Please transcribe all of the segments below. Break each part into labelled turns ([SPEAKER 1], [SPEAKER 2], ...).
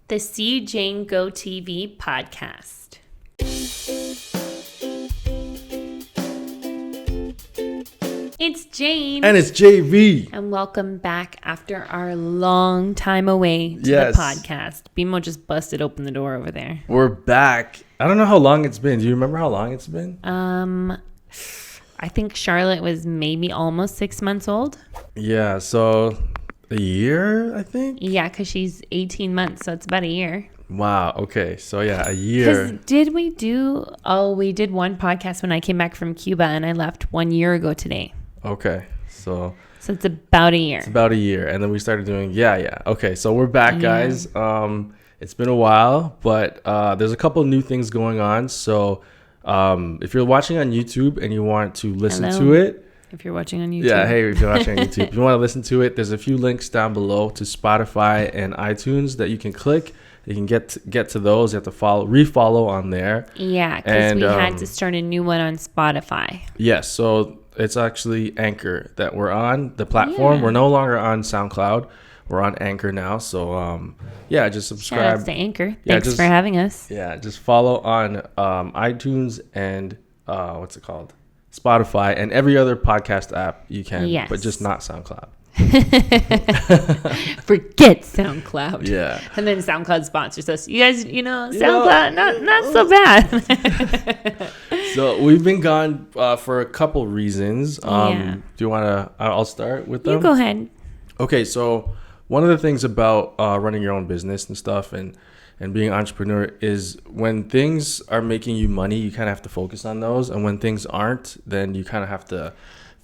[SPEAKER 1] The See Jane Go TV podcast. It's Jane.
[SPEAKER 2] And it's JV.
[SPEAKER 1] And welcome back after our long time away to the podcast. BMO just busted open the door over there.
[SPEAKER 2] We're back. I don't know how long it's been. Do you remember how long it's been?
[SPEAKER 1] I think Charlotte was maybe almost 6 months old.
[SPEAKER 2] Yeah, so a year, I think?
[SPEAKER 1] Yeah, because she's 18 months, so it's about a year.
[SPEAKER 2] Wow, okay. So yeah, a year.
[SPEAKER 1] Did we do... Oh, we did one podcast when I came back from Cuba, and I left 1 year ago today.
[SPEAKER 2] Okay, so
[SPEAKER 1] it's about a year.
[SPEAKER 2] It's about a year, and then we started doing... Yeah. Okay, so we're back, guys. It's been a while, but there's a couple new things going on, so... if you're watching on YouTube and you want to listen to it,
[SPEAKER 1] if you're watching on YouTube,
[SPEAKER 2] if you're watching on YouTube, if you want to listen to it, there's a few links down below to Spotify and iTunes that you can click. You can get to those. You have to refollow on there.
[SPEAKER 1] Yeah, because we had to start a new one on Spotify.
[SPEAKER 2] Yes, so it's actually Anchor that we're on the platform. We're no longer on SoundCloud. We're on Anchor now, so just subscribe.
[SPEAKER 1] Shout out to Anchor. Thanks for having us.
[SPEAKER 2] Yeah, just follow on iTunes and what's it called? Spotify and every other podcast app you can, but just not SoundCloud.
[SPEAKER 1] Forget SoundCloud.
[SPEAKER 2] Yeah.
[SPEAKER 1] And then SoundCloud sponsors us. You guys, SoundCloud, not so bad.
[SPEAKER 2] So we've been gone for a couple reasons. Do you want to? I'll start with them.
[SPEAKER 1] You go ahead.
[SPEAKER 2] Okay, so. One of the things about running your own business and stuff and being an entrepreneur is when things are making you money, you kind of have to focus on those. And when things aren't, then you kind of have to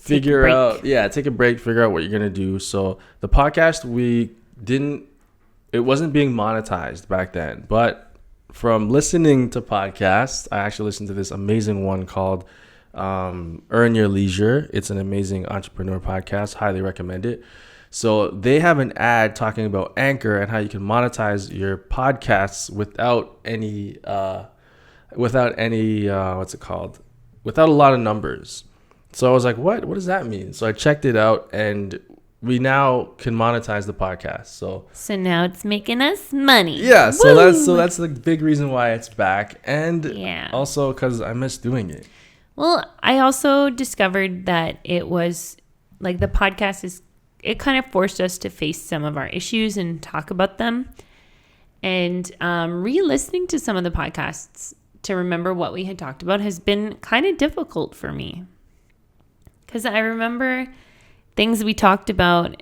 [SPEAKER 2] take a break, figure out what you're going to do. So the podcast, it wasn't being monetized back then. But from listening to podcasts, I actually listened to this amazing one called Earn Your Leisure. It's an amazing entrepreneur podcast. Highly recommend it. So they have an ad talking about Anchor and how you can monetize your podcasts without any what's it called? Without a lot of numbers. So I was like, what does that mean? So I checked it out and we now can monetize the podcast. So
[SPEAKER 1] now it's making us money.
[SPEAKER 2] Yeah, so that's the big reason why it's back, and also because I miss doing it.
[SPEAKER 1] Well, I also discovered that it was like the podcast it kind of forced us to face some of our issues and talk about them. And re-listening to some of the podcasts to remember what we had talked about has been kind of difficult for me. Because I remember things we talked about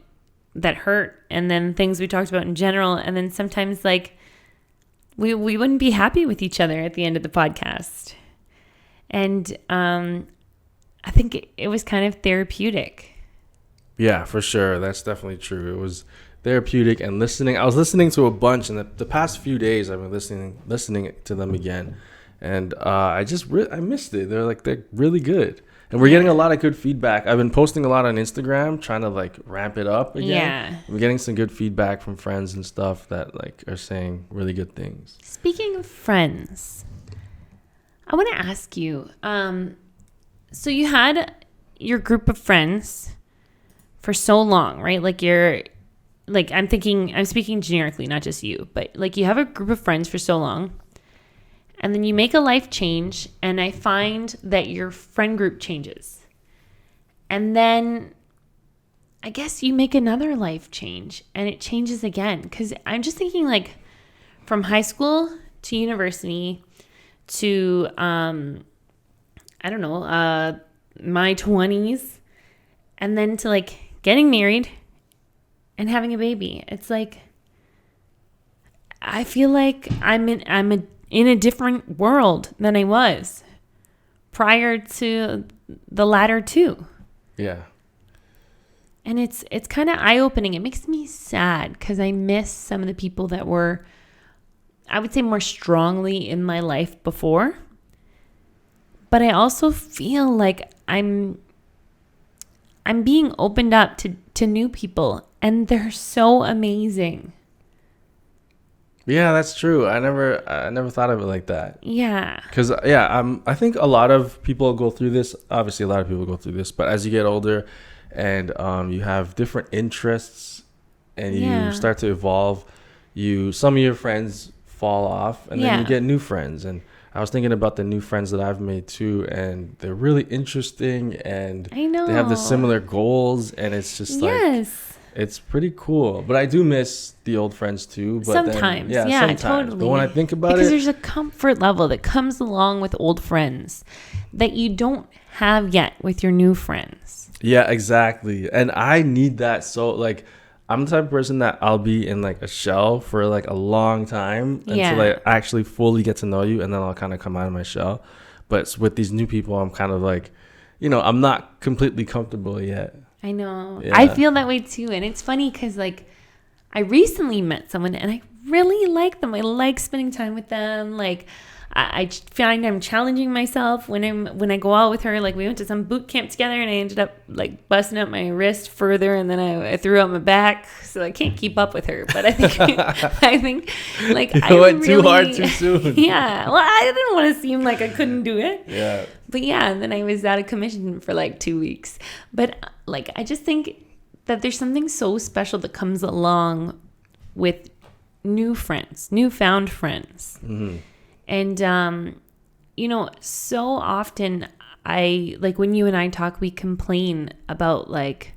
[SPEAKER 1] that hurt, and then things we talked about in general. And then sometimes like we wouldn't be happy with each other at the end of the podcast. And I think it was kind of therapeutic.
[SPEAKER 2] Yeah, for sure. That's definitely true. It was therapeutic, and listening. I was listening to a bunch, and the past few days I've been listening to them again, and I missed it. They're really good, and we're getting a lot of good feedback. I've been posting a lot on Instagram, trying to like ramp it up again. Yeah, we're getting some good feedback from friends and stuff that like are saying really good things.
[SPEAKER 1] Speaking of friends, I want to ask you. So you had your group of friends for so long, right? Like I'm speaking generically, not just you, but like you have a group of friends for so long, and then you make a life change, and I find that your friend group changes. And then I guess you make another life change and it changes again. Cause I'm just thinking like from high school to university to, my 20s, and then to like getting married and having a baby. It's like I feel like I'm in a different world than I was prior to the latter two.
[SPEAKER 2] Yeah.
[SPEAKER 1] And it's kind of eye-opening. It makes me sad because I miss some of the people that were, I would say, more strongly in my life before. But I also feel like I'm being opened up to new people, and they're so amazing.
[SPEAKER 2] Yeah, that's true. I never thought of it like that.
[SPEAKER 1] Yeah.
[SPEAKER 2] Because I think a lot of people go through this. Obviously, a lot of people go through this. But as you get older, and you have different interests, and you start to evolve, some of your friends fall off, and then you get new friends. And I was thinking about the new friends that I've made too, and they're really interesting, and
[SPEAKER 1] I know
[SPEAKER 2] they have the similar goals, and it's just like, it's pretty cool. But I do miss the old friends too. But
[SPEAKER 1] sometimes,
[SPEAKER 2] sometimes.
[SPEAKER 1] Totally.
[SPEAKER 2] But when I think about
[SPEAKER 1] because
[SPEAKER 2] it,
[SPEAKER 1] there's a comfort level that comes along with old friends that you don't have yet with your new friends.
[SPEAKER 2] Yeah, exactly. And I need that. So like, I'm the type of person that I'll be in like a shell for like a long time until I actually fully get to know you, and then I'll kind of come out of my shell. But with these new people, I'm kind of like, I'm not completely comfortable yet.
[SPEAKER 1] I know.
[SPEAKER 2] Yeah.
[SPEAKER 1] I feel that way too. And it's funny because like I recently met someone and I really like them. I like spending time with them. Like I find I'm challenging myself when I go out with her. Like we went to some boot camp together and I ended up like busting up my wrist further, and then I threw out my back, so I can't keep up with her. But I think like
[SPEAKER 2] you went too hard too soon.
[SPEAKER 1] Yeah. Well, I didn't want to seem like I couldn't do it.
[SPEAKER 2] Yeah.
[SPEAKER 1] But yeah, and then I was out of commission for like 2 weeks. But like I just think that there's something so special that comes along with newfound friends.
[SPEAKER 2] Mm-hmm.
[SPEAKER 1] And, so often like when you and I talk, we complain about like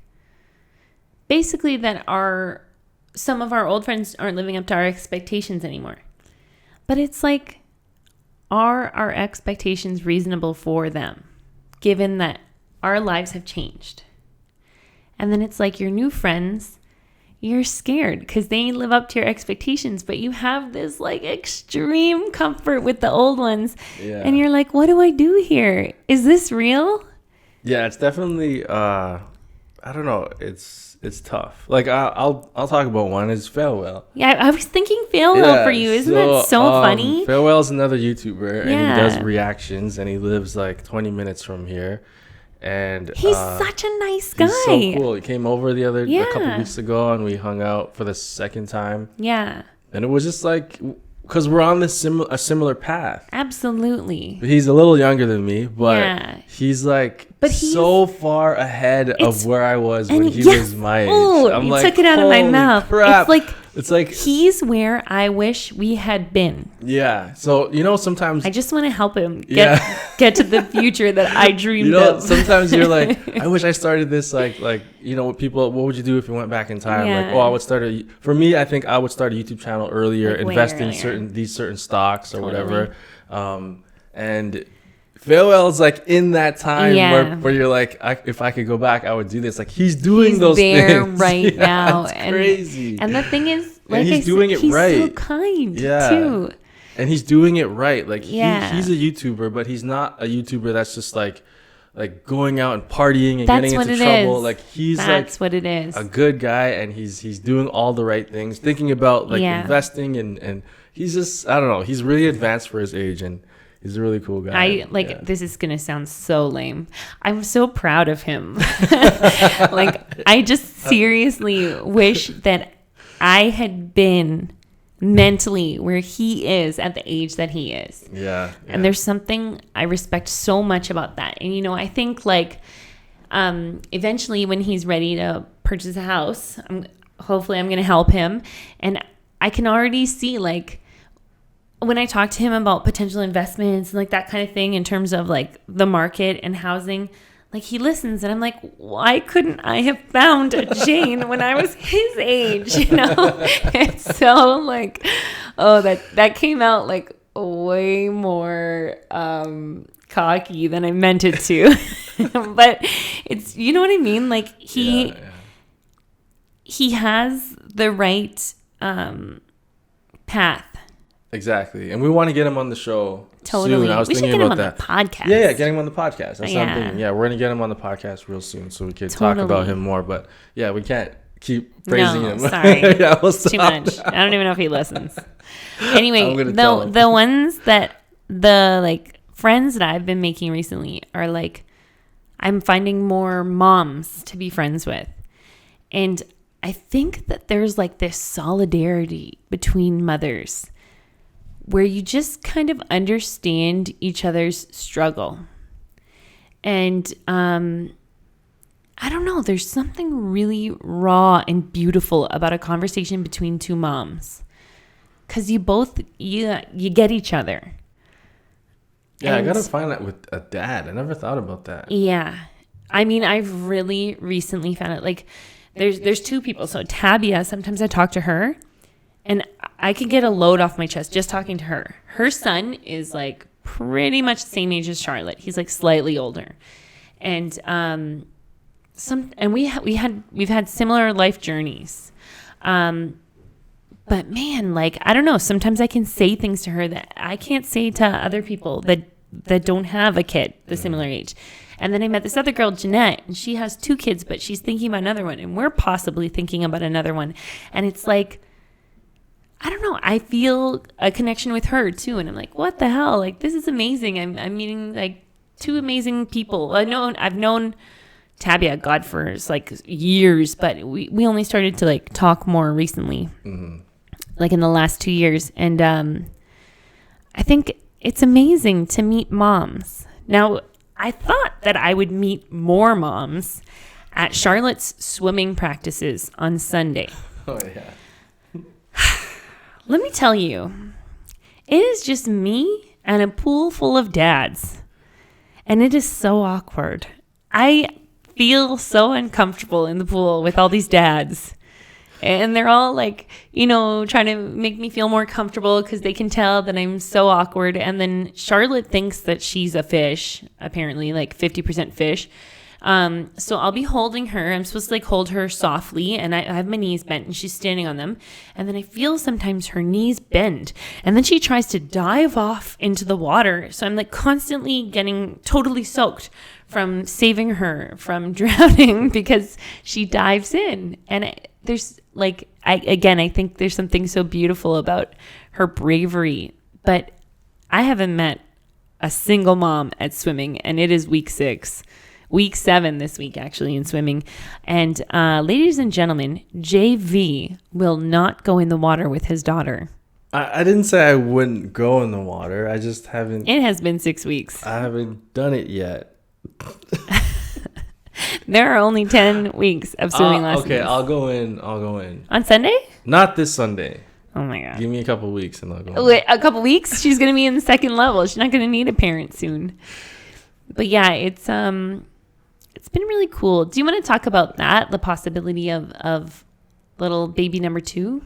[SPEAKER 1] basically that some of our old friends aren't living up to our expectations anymore. But it's like, are our expectations reasonable for them, given that our lives have changed? And then it's like your new friends, you're scared because they live up to your expectations, but you have this like extreme comfort with the old ones. Yeah. And you're like, what do I do here? Is this real?
[SPEAKER 2] Yeah, it's definitely, I don't know. It's tough. Like I'll talk about one. It's Failwhale.
[SPEAKER 1] Yeah, I was thinking Failwhale for you. Isn't that so funny?
[SPEAKER 2] Failwhale's another YouTuber, and he does reactions, and he lives like 20 minutes from here. And
[SPEAKER 1] he's such a nice guy.
[SPEAKER 2] He's so cool. He came over a couple weeks ago, and we hung out for the second time. Yeah. And it was just like, because we're on a similar path.
[SPEAKER 1] Absolutely.
[SPEAKER 2] He's a little younger than me, but he's like so far ahead of where I was when he was my age.
[SPEAKER 1] I'm like, took it out of my mouth.
[SPEAKER 2] Crap.
[SPEAKER 1] It's like he's where I wish we had been.
[SPEAKER 2] Yeah. So, sometimes
[SPEAKER 1] I just want to help him get to the future that I dreamed of.
[SPEAKER 2] Sometimes you're like, I wish I started this what would you do if you went back in time? Like, I would start for me, I think I would start a YouTube channel earlier, invest in certain stocks or whatever. And Failwhale's like in that time where you're like, if I could go back, I would do this. Like he's doing those things
[SPEAKER 1] right now.
[SPEAKER 2] It's crazy.
[SPEAKER 1] And the thing is,
[SPEAKER 2] like he's doing it
[SPEAKER 1] he's
[SPEAKER 2] right.
[SPEAKER 1] so kind too.
[SPEAKER 2] And he's doing it right. Like he's a YouTuber, but he's not a YouTuber that's just like going out and partying and getting into trouble. Like that's
[SPEAKER 1] what it is.
[SPEAKER 2] A good guy, and he's doing all the right things, thinking about investing and he's just, I don't know, he's really advanced for his age, and he's a really cool guy.
[SPEAKER 1] This is going to sound so lame. I'm so proud of him. I just seriously wish that I had been mentally where he is at the age that he is. Yeah. And there's something I respect so much about that. And, I think eventually when he's ready to purchase a house, hopefully I'm going to help him. And I can already see when I talk to him about potential investments and that kind of thing in terms of the market and housing, he listens, and I'm like, why couldn't I have found a Jane when I was his age? It's so that came out way more cocky than I meant it to. But it's, you know what I mean? He has the right path.
[SPEAKER 2] Exactly. And we want to get him on the show
[SPEAKER 1] soon.
[SPEAKER 2] I was
[SPEAKER 1] we
[SPEAKER 2] thinking
[SPEAKER 1] should get
[SPEAKER 2] about
[SPEAKER 1] him on the podcast.
[SPEAKER 2] Yeah, getting him on the podcast. That's what I'm thinking. Yeah, we're going to get him on the podcast real soon so we can talk about him more. But yeah, we can't keep praising him.
[SPEAKER 1] Sorry. We'll too much. I don't even know if he listens. Anyway, the ones that friends that I've been making recently are I'm finding more moms to be friends with. And I think that there's this solidarity between mothers where you just kind of understand each other's struggle. And I don't know, there's something really raw and beautiful about a conversation between two moms because you both you get each other.
[SPEAKER 2] Yeah,
[SPEAKER 1] And
[SPEAKER 2] I gotta find that with a dad. I never thought about that.
[SPEAKER 1] yeah, I mean, I've really recently found it. Like, there's two people. So Tabia, sometimes I talk to her, and I can get a load off my chest just talking to her. Her son is like pretty much the same age as Charlotte. He's like slightly older, and we've had similar life journeys. But man, like, I don't know, sometimes I can say things to her that I can't say to other people that don't have a kid the similar age. And then I met this other girl, Jeanette, and she has 2 kids, but she's thinking about another one, and we're possibly thinking about another one. And it's like, I don't know, I feel a connection with her too. And I'm like, what the hell? Like, this is amazing. I'm meeting like 2 amazing people. I've known Tabia, God, for like years, but we only started to like talk more recently, like in the last 2 years. And I think it's amazing to meet moms. Now, I thought that I would meet more moms at Charlotte's swimming practices on Sunday.
[SPEAKER 2] Oh, yeah.
[SPEAKER 1] Let me tell you, it is just me and a pool full of dads. And it is so awkward. I feel so uncomfortable in the pool with all these dads. And they're all like, trying to make me feel more comfortable because they can tell that I'm so awkward. And then Charlotte thinks that she's a fish, apparently, like 50% fish. So I'll be holding her. I'm supposed to like hold her softly, and I have my knees bent and she's standing on them. And then I feel sometimes her knees bend, and then she tries to dive off into the water. So I'm like constantly getting totally soaked from saving her from drowning because she dives in. And there's like, I think there's something so beautiful about her bravery, but I haven't met a single mom at swimming, and it is week 7 this week, actually, in swimming. And ladies and gentlemen, JV will not go in the water with his daughter.
[SPEAKER 2] I didn't say I wouldn't go in the water. I just haven't.
[SPEAKER 1] It has been 6 weeks.
[SPEAKER 2] I haven't done it yet.
[SPEAKER 1] There are only 10 weeks of swimming lessons.
[SPEAKER 2] Okay, I'll go in.
[SPEAKER 1] On Sunday?
[SPEAKER 2] Not this Sunday.
[SPEAKER 1] Oh, my God.
[SPEAKER 2] Give me a couple weeks and I'll go in.
[SPEAKER 1] Wait, a couple weeks? She's going to be in the second level. She's not going to need a parent soon. But, yeah, it's been really cool. Do you want to talk about that, the possibility of little baby number 2?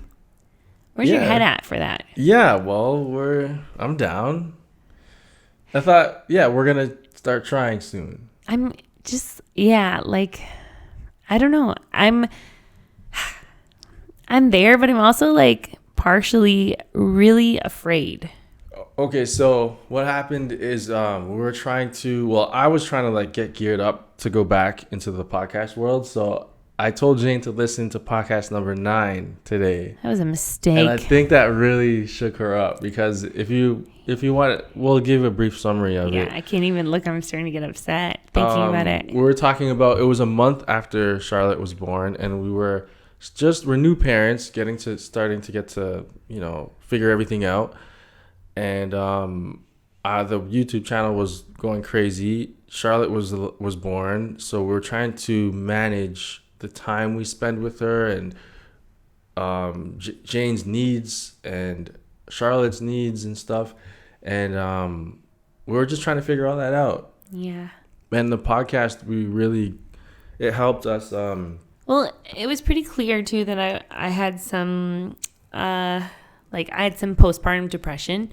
[SPEAKER 1] Where's your head at for that?
[SPEAKER 2] Yeah, well, I'm down. I thought, we're going to start trying soon.
[SPEAKER 1] I'm just, like, I don't know. I'm there, but I'm also like partially really afraid.
[SPEAKER 2] Okay, so what happened is I was trying to like get geared up to go back into the podcast world. So I told Jane to listen to podcast number 9 today.
[SPEAKER 1] That was a mistake.
[SPEAKER 2] And I think that really shook her up because if you want, we'll give a brief summary of it.
[SPEAKER 1] Yeah, I can't even look. I'm starting to get upset thinking about it.
[SPEAKER 2] We were talking about, it was a month after Charlotte was born, and we're new parents starting to get to, figure everything out. And the YouTube channel was going crazy. Charlotte was born, so we were trying to manage the time we spend with her and Jane's needs and Charlotte's needs and stuff. And we were just trying to figure all that out.
[SPEAKER 1] Yeah.
[SPEAKER 2] And the podcast, it helped us.
[SPEAKER 1] Well, it was pretty clear too that I had some I had some postpartum depression,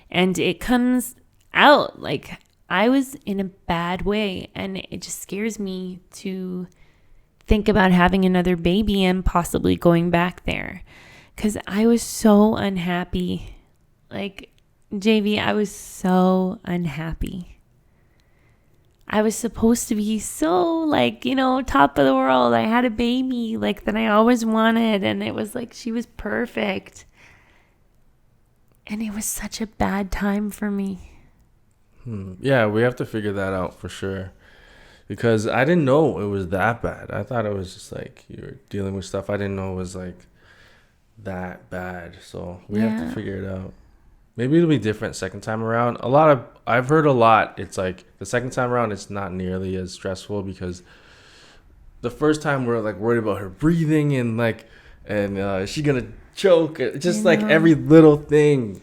[SPEAKER 1] and it comes out like I was in a bad way, and it just scares me to think about having another baby and possibly going back there, because I was so unhappy. Like, JV, I was so unhappy. I was supposed to be so top of the world. I had a baby that I always wanted, and it was like she was perfect. And it was such a bad time for me.
[SPEAKER 2] Yeah, we have to figure that out for sure. Because I didn't know it was that bad. I thought it was just you were dealing with stuff. I didn't know it was that bad. So we have to figure it out. Maybe it'll be different second time around. I've heard a lot. It's the second time around, it's not nearly as stressful because the first time we're worried about her breathing and is she gonna choke. Just like every little thing.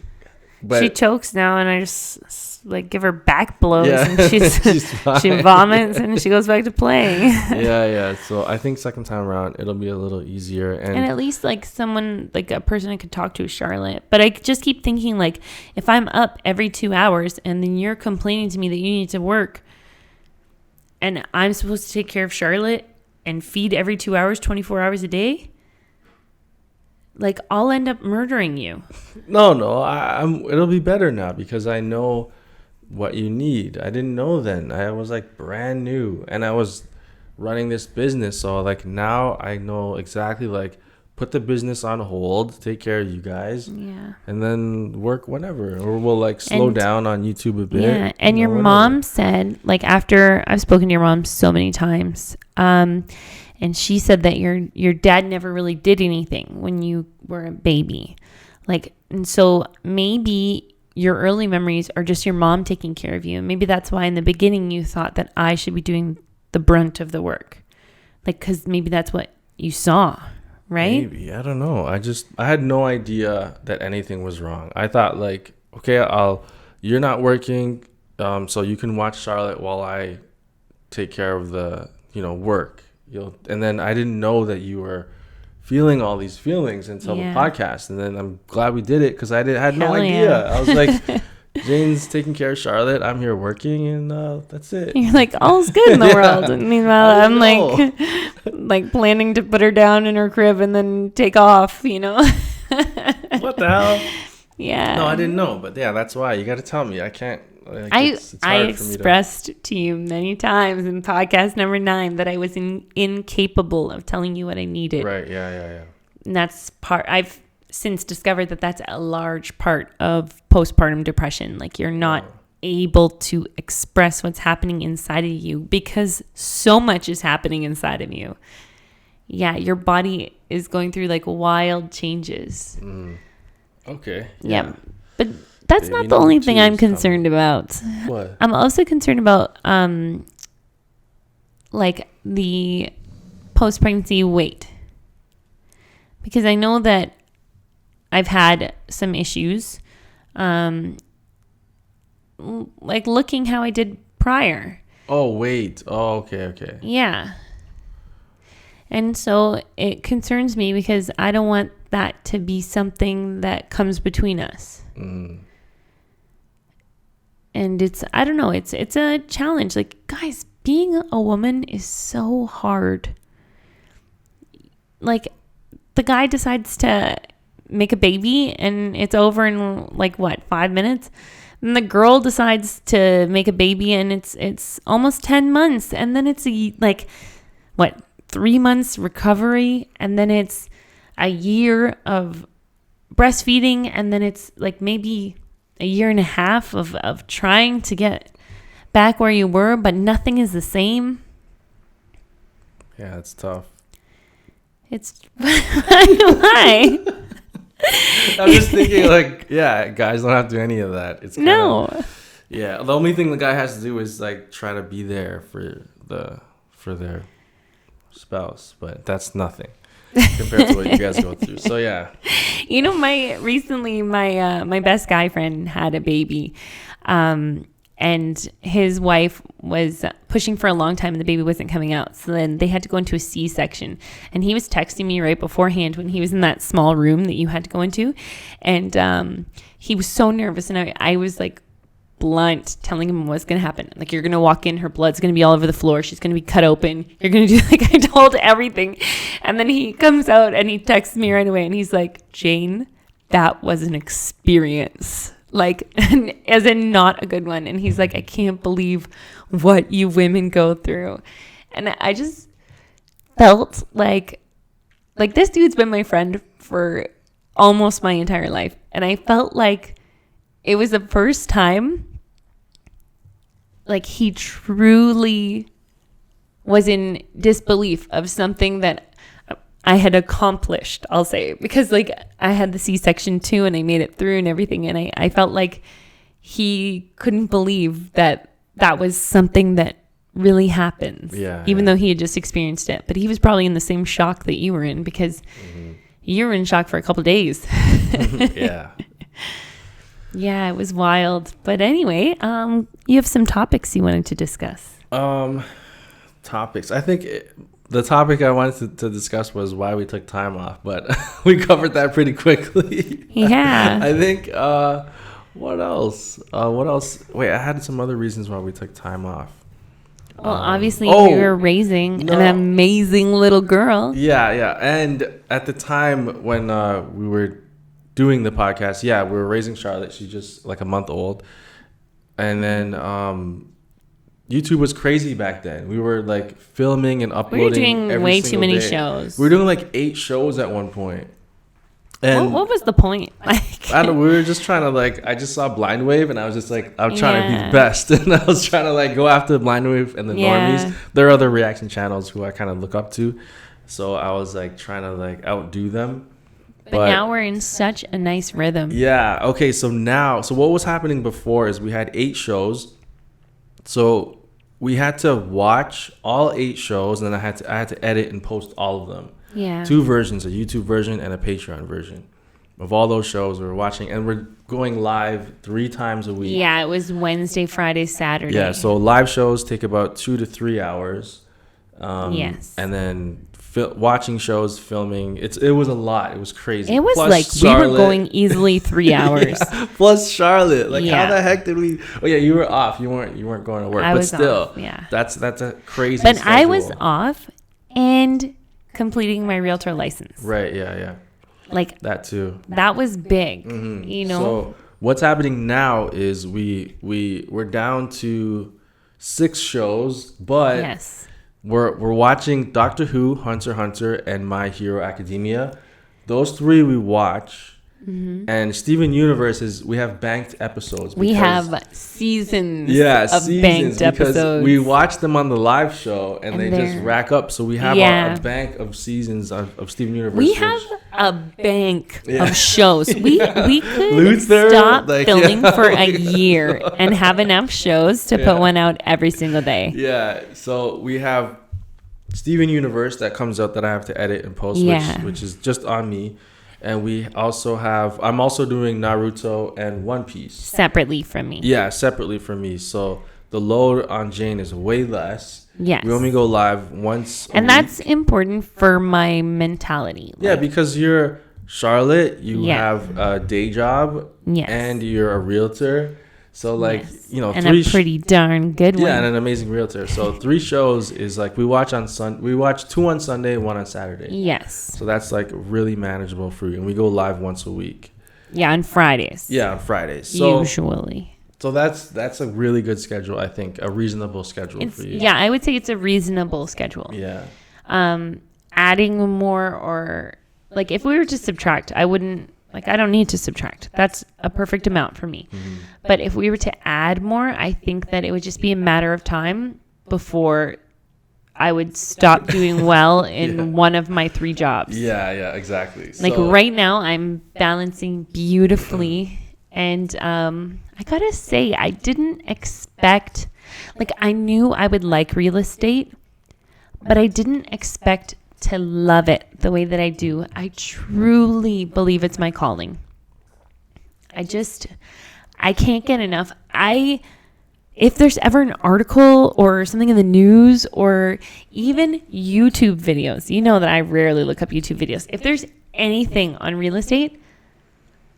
[SPEAKER 2] But
[SPEAKER 1] she chokes now, and I just like give her back blows,
[SPEAKER 2] Yeah.
[SPEAKER 1] and she vomits, and she goes back to playing.
[SPEAKER 2] yeah. So I think second time around it'll be a little easier,
[SPEAKER 1] And at least like someone, like a person I could talk to is Charlotte. But I just keep thinking, like, if I'm up every 2 hours and then you're complaining to me that you need to work, and I'm supposed to take care of Charlotte and feed every 2 hours, 24 hours a day, like, I'll end up murdering you.
[SPEAKER 2] No, it'll be better now because I know what you need. I didn't know then. I was like brand new, and I was running this business, so like now I know exactly, like, put the business on hold, take care of you guys, and then work whenever, or we'll like slow down on YouTube a bit.
[SPEAKER 1] Yeah, and your mom said, like, after I've spoken to your mom so many times, and she said that your dad never really did anything when you were a baby, like, and so maybe your early memories are just your mom taking care of you. Maybe that's why in the beginning you thought that I should be doing the brunt of the work, like, because maybe that's what you saw, right?
[SPEAKER 2] Maybe, I don't know. I had no idea that anything was wrong. I thought, like, okay, you're not working, so you can watch Charlotte while I take care of the work. And then I didn't know that you were feeling all these feelings until the podcast, and then I'm glad we did it because I had no idea. I was like, Jane's taking care of Charlotte, I'm here working, and that's it.
[SPEAKER 1] You're like, all's good in the world. And meanwhile, I'm like planning to put her down in her crib and then take off,
[SPEAKER 2] What the hell?
[SPEAKER 1] Yeah.
[SPEAKER 2] No, I didn't know, but yeah, that's why you got to tell me. I can't. Like,
[SPEAKER 1] I expressed to you many times in podcast number 9 that I was incapable of telling you what I needed.
[SPEAKER 2] Right. Yeah.
[SPEAKER 1] And that's I've since discovered that that's a large part of postpartum depression. Like, you're not able to express what's happening inside of you because so much is happening inside of you. Yeah, your body is going through like wild changes.
[SPEAKER 2] Okay.
[SPEAKER 1] Yeah. But that's not the only thing I'm concerned about.
[SPEAKER 2] What?
[SPEAKER 1] I'm also concerned about like the post-pregnancy weight. Because I know that I've had some issues, like looking how I did prior.
[SPEAKER 2] Oh, wait. Oh, okay.
[SPEAKER 1] Yeah. And so it concerns me because I don't want that to be something that comes between us. And I don't know, it's a challenge. Like, guys, being a woman is so hard. Like, the guy decides to make a baby and it's over in like 5 minutes, and the girl decides to make a baby and it's almost 10 months, and then it's 3 months recovery, and then it's a year of breastfeeding, and then it's like maybe a year and a half of trying to get back where you were, but nothing is the same.
[SPEAKER 2] Yeah, it's tough.
[SPEAKER 1] It's why?
[SPEAKER 2] I'm just thinking, like, yeah, guys don't have to do any of that. It's kinda, yeah, the only thing the guy has to do is like try to be there for their spouse, but that's nothing compared to what you guys go through. So yeah, my
[SPEAKER 1] best guy friend had a baby, and his wife was pushing for a long time and the baby wasn't coming out. So then they had to go into a C-section. And he was texting me right beforehand when he was in that small room that you had to go into. And he was so nervous. And I was like blunt, telling him what's going to happen. Like, you're going to walk in, her blood's going to be all over the floor. She's going to be cut open. You're going to do, like, I told everything. And then he comes out and he texts me right away. And he's like, Jane, that was an experience. Like, as in not a good one. And he's like, I can't believe what you women go through. And I just felt like this dude's been my friend for almost my entire life. And I felt like it was the first time, like, he truly was in disbelief of something that I had accomplished, I'll say, because like I had the C-section too and I made it through and everything. And I felt like he couldn't believe that was something that really happens, even though he had just experienced it. But he was probably in the same shock that you were in because you were in shock for a couple of days.
[SPEAKER 2] Yeah.
[SPEAKER 1] Yeah, it was wild. But anyway, you have some topics you wanted to discuss.
[SPEAKER 2] Topics. I think the topic I wanted to discuss was why we took time off, but we covered that pretty quickly.
[SPEAKER 1] Yeah.
[SPEAKER 2] I think, what else? Wait, I had some other reasons why we took time off.
[SPEAKER 1] Well, obviously you were raising an amazing little girl.
[SPEAKER 2] Yeah. And at the time when we were doing the podcast, we were raising Charlotte. She's just like a month old. And then YouTube was crazy back then. We were like filming and uploading.
[SPEAKER 1] We were doing way too many shows.
[SPEAKER 2] We were doing like 8 shows at one point. And
[SPEAKER 1] what was the point? Like,
[SPEAKER 2] I don't know, we were just trying to like, I just saw Blind Wave and I was just like, I'm trying to be the best. And I was trying to like go after Blind Wave and the normies. There are other reaction channels who I kind of look up to. So I was like trying to like outdo them.
[SPEAKER 1] But now we're in such a nice rhythm.
[SPEAKER 2] Yeah. Okay. So what was happening before is we had 8 shows. So we had to watch all 8 shows and then I had to edit and post all of them.
[SPEAKER 1] Yeah.
[SPEAKER 2] 2 versions, a YouTube version and a Patreon version of all those shows we were watching. And we're going live 3 times a week.
[SPEAKER 1] Yeah, it was Wednesday, Friday, Saturday.
[SPEAKER 2] Yeah, so live shows take about 2 to 3 hours.
[SPEAKER 1] Yes.
[SPEAKER 2] And then watching shows, filming, it was a lot. It was crazy.
[SPEAKER 1] It was
[SPEAKER 2] plus
[SPEAKER 1] like
[SPEAKER 2] Charlotte.
[SPEAKER 1] We were going easily 3 hours.
[SPEAKER 2] Plus Charlotte. Like how the heck did we? Oh yeah, you were off. You weren't going to work.
[SPEAKER 1] I
[SPEAKER 2] but
[SPEAKER 1] was
[SPEAKER 2] still,
[SPEAKER 1] off, yeah.
[SPEAKER 2] That's a crazy.
[SPEAKER 1] But
[SPEAKER 2] schedule.
[SPEAKER 1] I was off and completing my realtor license.
[SPEAKER 2] Right. Yeah.
[SPEAKER 1] Like
[SPEAKER 2] that too.
[SPEAKER 1] That was big.
[SPEAKER 2] Mm-hmm.
[SPEAKER 1] You know.
[SPEAKER 2] So what's happening now is we're down to 6 shows, but
[SPEAKER 1] yes.
[SPEAKER 2] We're watching Doctor Who, Hunter x Hunter, and My Hero Academia. Those 3 we watch. Mm-hmm. And Steven Universe we have banked episodes.
[SPEAKER 1] We have seasons
[SPEAKER 2] seasons
[SPEAKER 1] banked episodes.
[SPEAKER 2] We watch them on the live show and they just rack up. So we have a bank of seasons of Steven Universe.
[SPEAKER 1] We have a bank of shows. We could
[SPEAKER 2] Luther,
[SPEAKER 1] stop filming for a year and have enough shows to put one out every single day.
[SPEAKER 2] Yeah. So we have Steven Universe that comes out that I have to edit and post, which is just on me. And we also I'm also doing Naruto and One Piece.
[SPEAKER 1] Separately from me.
[SPEAKER 2] Yeah, separately from me. So the load on Jane is way less.
[SPEAKER 1] Yes.
[SPEAKER 2] We only go live once a week.
[SPEAKER 1] And that's important for my mentality.
[SPEAKER 2] Yeah, because you're Charlotte, you have a day job, and you're a realtor. So like,
[SPEAKER 1] and a pretty darn good one.
[SPEAKER 2] Yeah, and an amazing realtor. So 3 shows is like we watch 2 on Sunday, 1 on Saturday.
[SPEAKER 1] Yes.
[SPEAKER 2] So that's like really manageable for you. And we go live once a week.
[SPEAKER 1] Yeah, on Fridays.
[SPEAKER 2] Yeah, on Fridays. So,
[SPEAKER 1] usually.
[SPEAKER 2] So that's a really good schedule, I think. A reasonable schedule for you.
[SPEAKER 1] Yeah, I would say it's a reasonable schedule.
[SPEAKER 2] Yeah.
[SPEAKER 1] Adding more or like if we were to subtract, I wouldn't. Like, I don't need to subtract. That's a perfect amount for me. Mm-hmm. But if we were to add more, I think that it would just be a matter of time before I would stop doing well in one of my 3 jobs.
[SPEAKER 2] Yeah, exactly.
[SPEAKER 1] Like right now, I'm balancing beautifully. And I got to say, I didn't expect, like I knew I would like real estate, but I didn't expect to love it the way that I do. I truly believe it's my calling. I can't get enough. If there's ever an article or something in the news or even YouTube videos, you know that I rarely look up YouTube videos. If there's anything on real estate,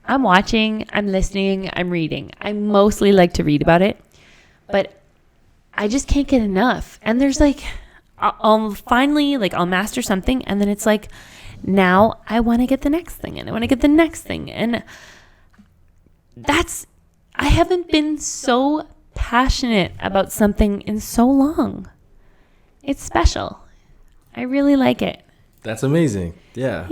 [SPEAKER 1] I'm watching, I'm listening, I'm reading. I mostly like to read about it, but I just can't get enough. And there's like, I'll finally, like, I'll master something, and then it's like, now I want to get the next thing, and I want to get the next thing. And I haven't been so passionate about something in so long. It's special. I really like it.
[SPEAKER 2] That's amazing. Yeah.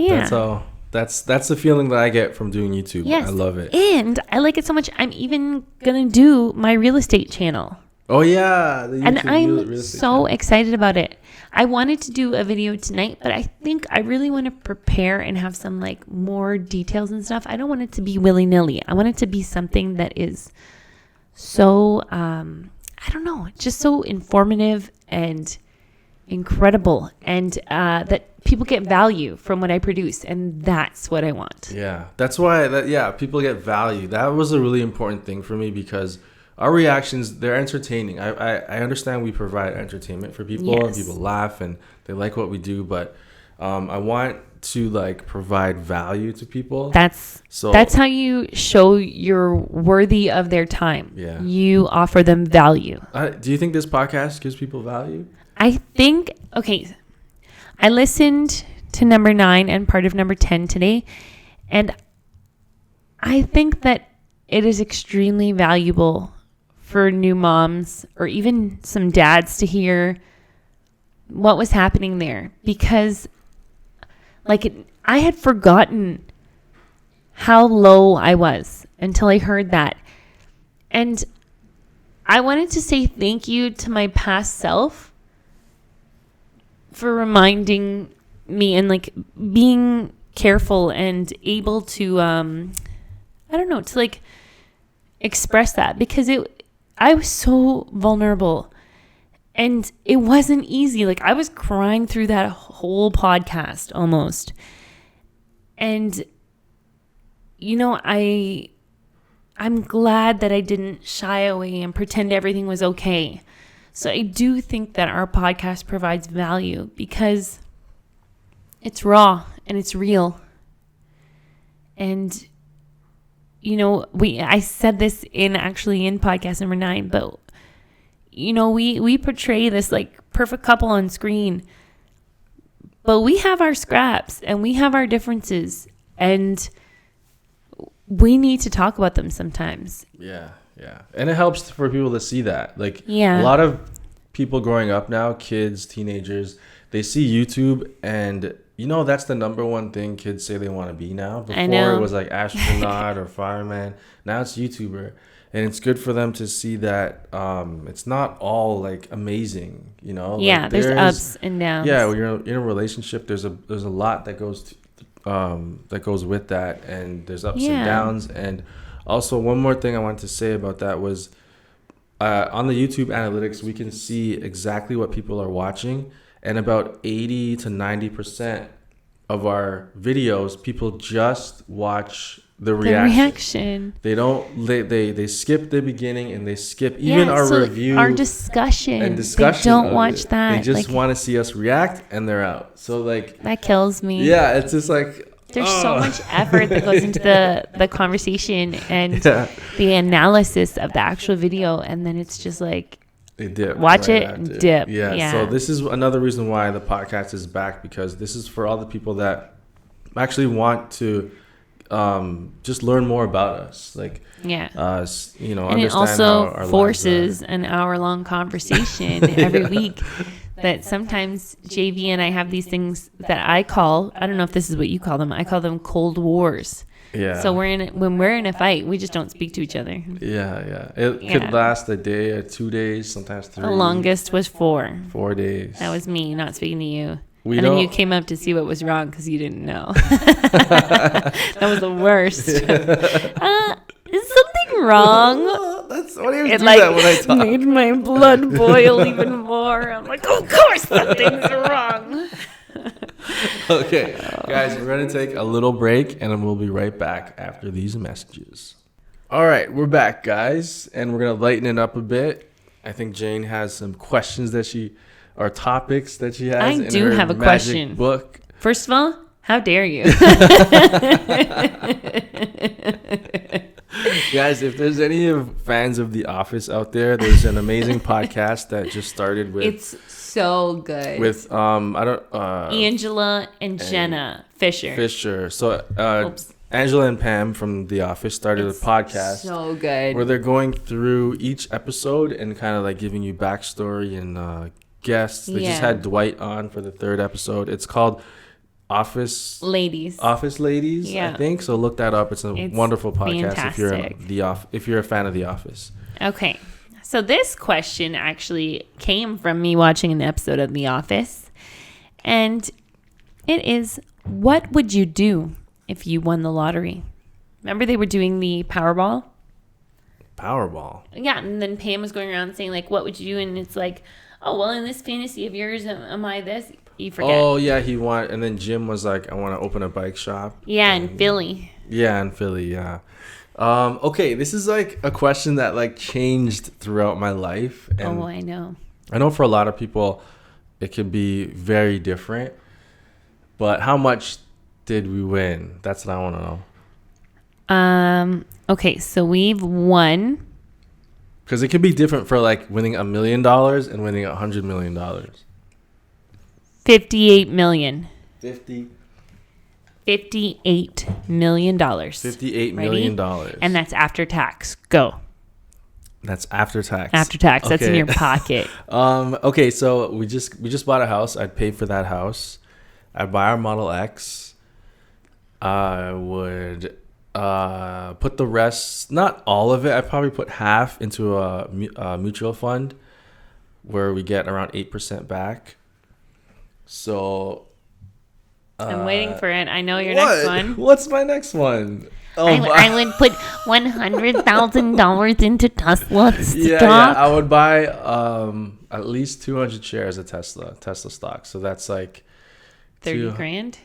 [SPEAKER 2] That's the feeling that I get from doing YouTube.
[SPEAKER 1] Yes.
[SPEAKER 2] I love it.
[SPEAKER 1] And I like it so much, I'm even going to do my real estate channel.
[SPEAKER 2] Oh, yeah.
[SPEAKER 1] And I'm so excited about it. I wanted to do a video tonight, but I think I really want to prepare and have some like more details and stuff. I don't want it to be willy-nilly. I want it to be something that is so, I don't know, just so informative and incredible. And that people get value from what I produce, and that's what I want.
[SPEAKER 2] Yeah, that's why people get value. That was a really important thing for me because our reactions, they're entertaining. I understand we provide entertainment for people and people laugh and they like what we do, but I want to like provide value to people.
[SPEAKER 1] That's how you show you're worthy of their time.
[SPEAKER 2] Yeah.
[SPEAKER 1] You offer them value.
[SPEAKER 2] Do you think this podcast gives people value?
[SPEAKER 1] I think, okay, I listened to number 9 and part of number 10 today, and I think that it is extremely valuable for new moms or even some dads to hear what was happening there, because I had forgotten how low I was until I heard that. And I wanted to say thank you to my past self for reminding me and like being careful and able to, to like express that, because I was so vulnerable and it wasn't easy. Like I was crying through that whole podcast almost. And, I'm glad that I didn't shy away and pretend everything was okay. So I do think that our podcast provides value because it's raw and it's real. And, I said this in podcast number 9, but, we portray this like perfect couple on screen, but we have our scraps and we have our differences, and we need to talk about them sometimes.
[SPEAKER 2] Yeah. And it helps for people to see that. Like
[SPEAKER 1] a
[SPEAKER 2] lot of people growing up now, kids, teenagers, they see YouTube and that's the number one thing kids say they want to be now. Before it was like astronaut or fireman. Now it's YouTuber. And it's good for them to see that it's not all like amazing,
[SPEAKER 1] Yeah, like there's ups and downs.
[SPEAKER 2] Yeah, when you're in a relationship, there's a lot that goes with that, and there's ups and downs. And also, one more thing I wanted to say about that was on the YouTube analytics, we can see exactly what people are watching, and about 80 to 90% of our videos, people just watch the reaction. They don't. They skip the beginning and they skip even our review,
[SPEAKER 1] our discussion. They don't watch that.
[SPEAKER 2] They just want to see us react, and they're out. So like
[SPEAKER 1] that kills me.
[SPEAKER 2] Yeah, it's just like
[SPEAKER 1] there's so much effort that goes into the conversation and the analysis of the actual video, and then it's just like
[SPEAKER 2] they dip.
[SPEAKER 1] Watch right it, dip.
[SPEAKER 2] Yeah. So this is another reason why the podcast is back, because this is for all the people that actually want to just learn more about us, like us,
[SPEAKER 1] and
[SPEAKER 2] understand
[SPEAKER 1] it also
[SPEAKER 2] how our
[SPEAKER 1] forces an hour-long conversation every week. That sometimes JV and I have these things that I don't know if this is what you call them. I call them cold wars.
[SPEAKER 2] Yeah.
[SPEAKER 1] So when we're in a fight, we just don't speak to each other.
[SPEAKER 2] Yeah. It could last a day or 2 days, sometimes 3.
[SPEAKER 1] The longest was 4.
[SPEAKER 2] 4 days.
[SPEAKER 1] That was me not speaking to you. Then you came up to see what was wrong because you didn't know. That was the worst. Is something wrong?
[SPEAKER 2] That's what do you do that when I talk?
[SPEAKER 1] Made my blood boil even more. I'm like, of course something's wrong.
[SPEAKER 2] Okay, guys, we're going to take a little break, and then we'll be right back after these messages. All right, we're back, guys, and we're going to lighten it up a bit. I think Jane has some questions or topics that she has.
[SPEAKER 1] I do have a question.
[SPEAKER 2] Book.
[SPEAKER 1] First of all, how dare you?
[SPEAKER 2] Guys, if there's any fans of The Office out there, there's an amazing podcast that just started with.
[SPEAKER 1] It's so good.
[SPEAKER 2] With
[SPEAKER 1] Angela and Jenna Fisher.
[SPEAKER 2] So Angela and Pam from The Office started a podcast.
[SPEAKER 1] So good.
[SPEAKER 2] Where they're going through each episode and kind of like giving you backstory and guests. They just had Dwight on for the 3rd episode. It's called Office Ladies, I think. So look that up. It's a wonderful podcast if you're a fan of The Office.
[SPEAKER 1] Okay. So this question actually came from me watching an episode of The Office. And it is, what would you do if you won the lottery? Remember they were doing the Powerball? Yeah, and then Pam was going around saying like, what would you do? And it's like, oh, well, in this fantasy of yours, am I this? You forget.
[SPEAKER 2] Oh, yeah, and then Jim was like, I want to open a bike shop.
[SPEAKER 1] Yeah, in Philly.
[SPEAKER 2] Yeah, in Philly, yeah. Okay, this is like a question that like changed throughout my life. And
[SPEAKER 1] I know.
[SPEAKER 2] I know for a lot of people, it could be very different. But how much did we win? That's what I want to know.
[SPEAKER 1] Okay, so we've won.
[SPEAKER 2] Because it could be different for like winning $1 million and winning $100 million.
[SPEAKER 1] $58 million.
[SPEAKER 2] 50.
[SPEAKER 1] $58 million.
[SPEAKER 2] $58 million.
[SPEAKER 1] And that's after tax. Go.
[SPEAKER 2] That's after tax.
[SPEAKER 1] After tax. That's in your pocket.
[SPEAKER 2] Okay, so we just bought a house. I'd pay for that house. I'd buy our Model X. I would put the rest, not all of it. I'd probably put half into a mutual fund where we get around 8% back. So
[SPEAKER 1] I'm waiting for it. I know your next one.
[SPEAKER 2] What's my next one?
[SPEAKER 1] I would put $100,000 into Tesla stock.
[SPEAKER 2] Yeah, I would buy at least 200 shares of Tesla stock. So that's like
[SPEAKER 1] 30 grand?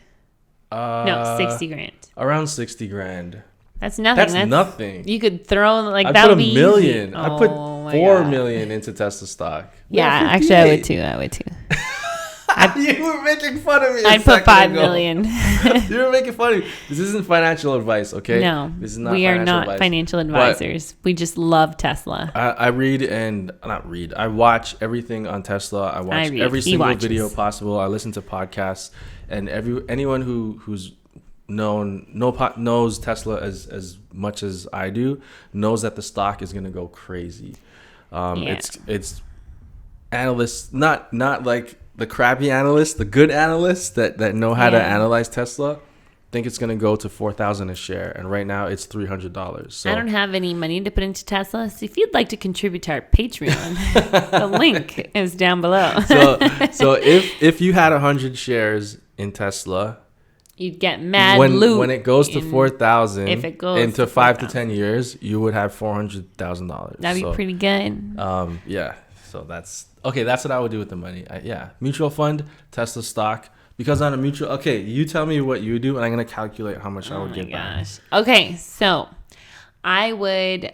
[SPEAKER 1] No, 60 grand.
[SPEAKER 2] Around 60 grand.
[SPEAKER 1] That's nothing.
[SPEAKER 2] That's nothing.
[SPEAKER 1] You could throw like
[SPEAKER 2] I'd
[SPEAKER 1] that
[SPEAKER 2] put
[SPEAKER 1] would
[SPEAKER 2] $1
[SPEAKER 1] be
[SPEAKER 2] million.
[SPEAKER 1] Easy.
[SPEAKER 2] I put $4 million into Tesla stock.
[SPEAKER 1] Yeah, actually, I would too.
[SPEAKER 2] You were making fun of me.
[SPEAKER 1] I'd put $5 million.
[SPEAKER 2] You were making fun of me. This isn't financial advice, okay?
[SPEAKER 1] No,
[SPEAKER 2] this is not.
[SPEAKER 1] We are not financial advisors. We just love Tesla.
[SPEAKER 2] I read and not read. I watch everything on Tesla. I watch every single video possible. I listen to podcasts, and anyone who's knows Tesla as much as I do knows that the stock is gonna go crazy. It's analysts, not like the crappy analysts, the good analysts that know how to analyze Tesla, think it's going to go to $4,000 a share, and right now it's $300. So
[SPEAKER 1] I don't have any money to put into Tesla, so if you'd like to contribute to our Patreon, the link is down below.
[SPEAKER 2] so if you had 100 shares in Tesla,
[SPEAKER 1] you'd get mad loot
[SPEAKER 2] when it goes to 4,000.
[SPEAKER 1] If it goes
[SPEAKER 2] into 5 to 10 years, you would have $400,000.
[SPEAKER 1] That'd be pretty good.
[SPEAKER 2] Yeah. So that's what I would do with the money. Mutual fund, Tesla stock. Because on a mutual, you tell me what you do, and I'm going to calculate how much I would get back.
[SPEAKER 1] Okay, so I would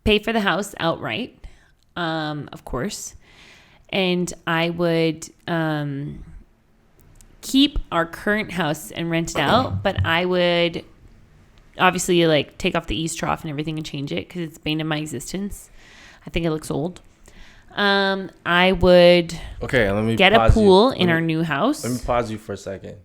[SPEAKER 1] pay for the house outright, of course. And I would keep our current house and rent it out. But I would obviously like take off the east trough and everything and change it because it's bane of my existence. I think it looks old. I would
[SPEAKER 2] let me
[SPEAKER 1] get a pool in our new house.
[SPEAKER 2] Let me pause you for a second.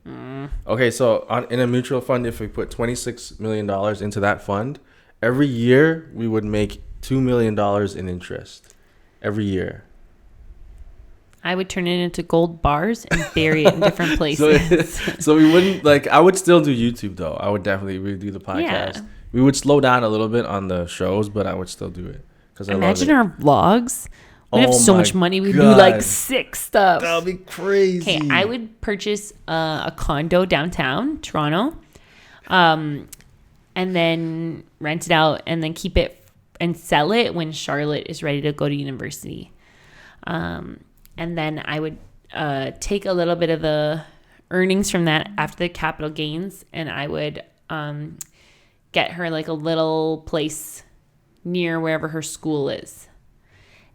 [SPEAKER 2] Okay, so in a mutual fund, if we put $26 million into that fund, every year we would make $2 million in interest. Every year.
[SPEAKER 1] I would turn it into gold bars and bury it in different places.
[SPEAKER 2] So we wouldn't I would still do YouTube though. I would definitely redo the podcast. Yeah. We would slow down a little bit on the shows, but I would still do it.
[SPEAKER 1] Imagine our vlogs. We'd have so much money. We'd do like sick stuff.
[SPEAKER 2] That would be crazy.
[SPEAKER 1] Okay, I would purchase a condo downtown Toronto, and then rent it out, and then keep it and sell it when Charlotte is ready to go to university. And then I would take a little bit of the earnings from that after the capital gains, and I would get her like a little place near wherever her school is.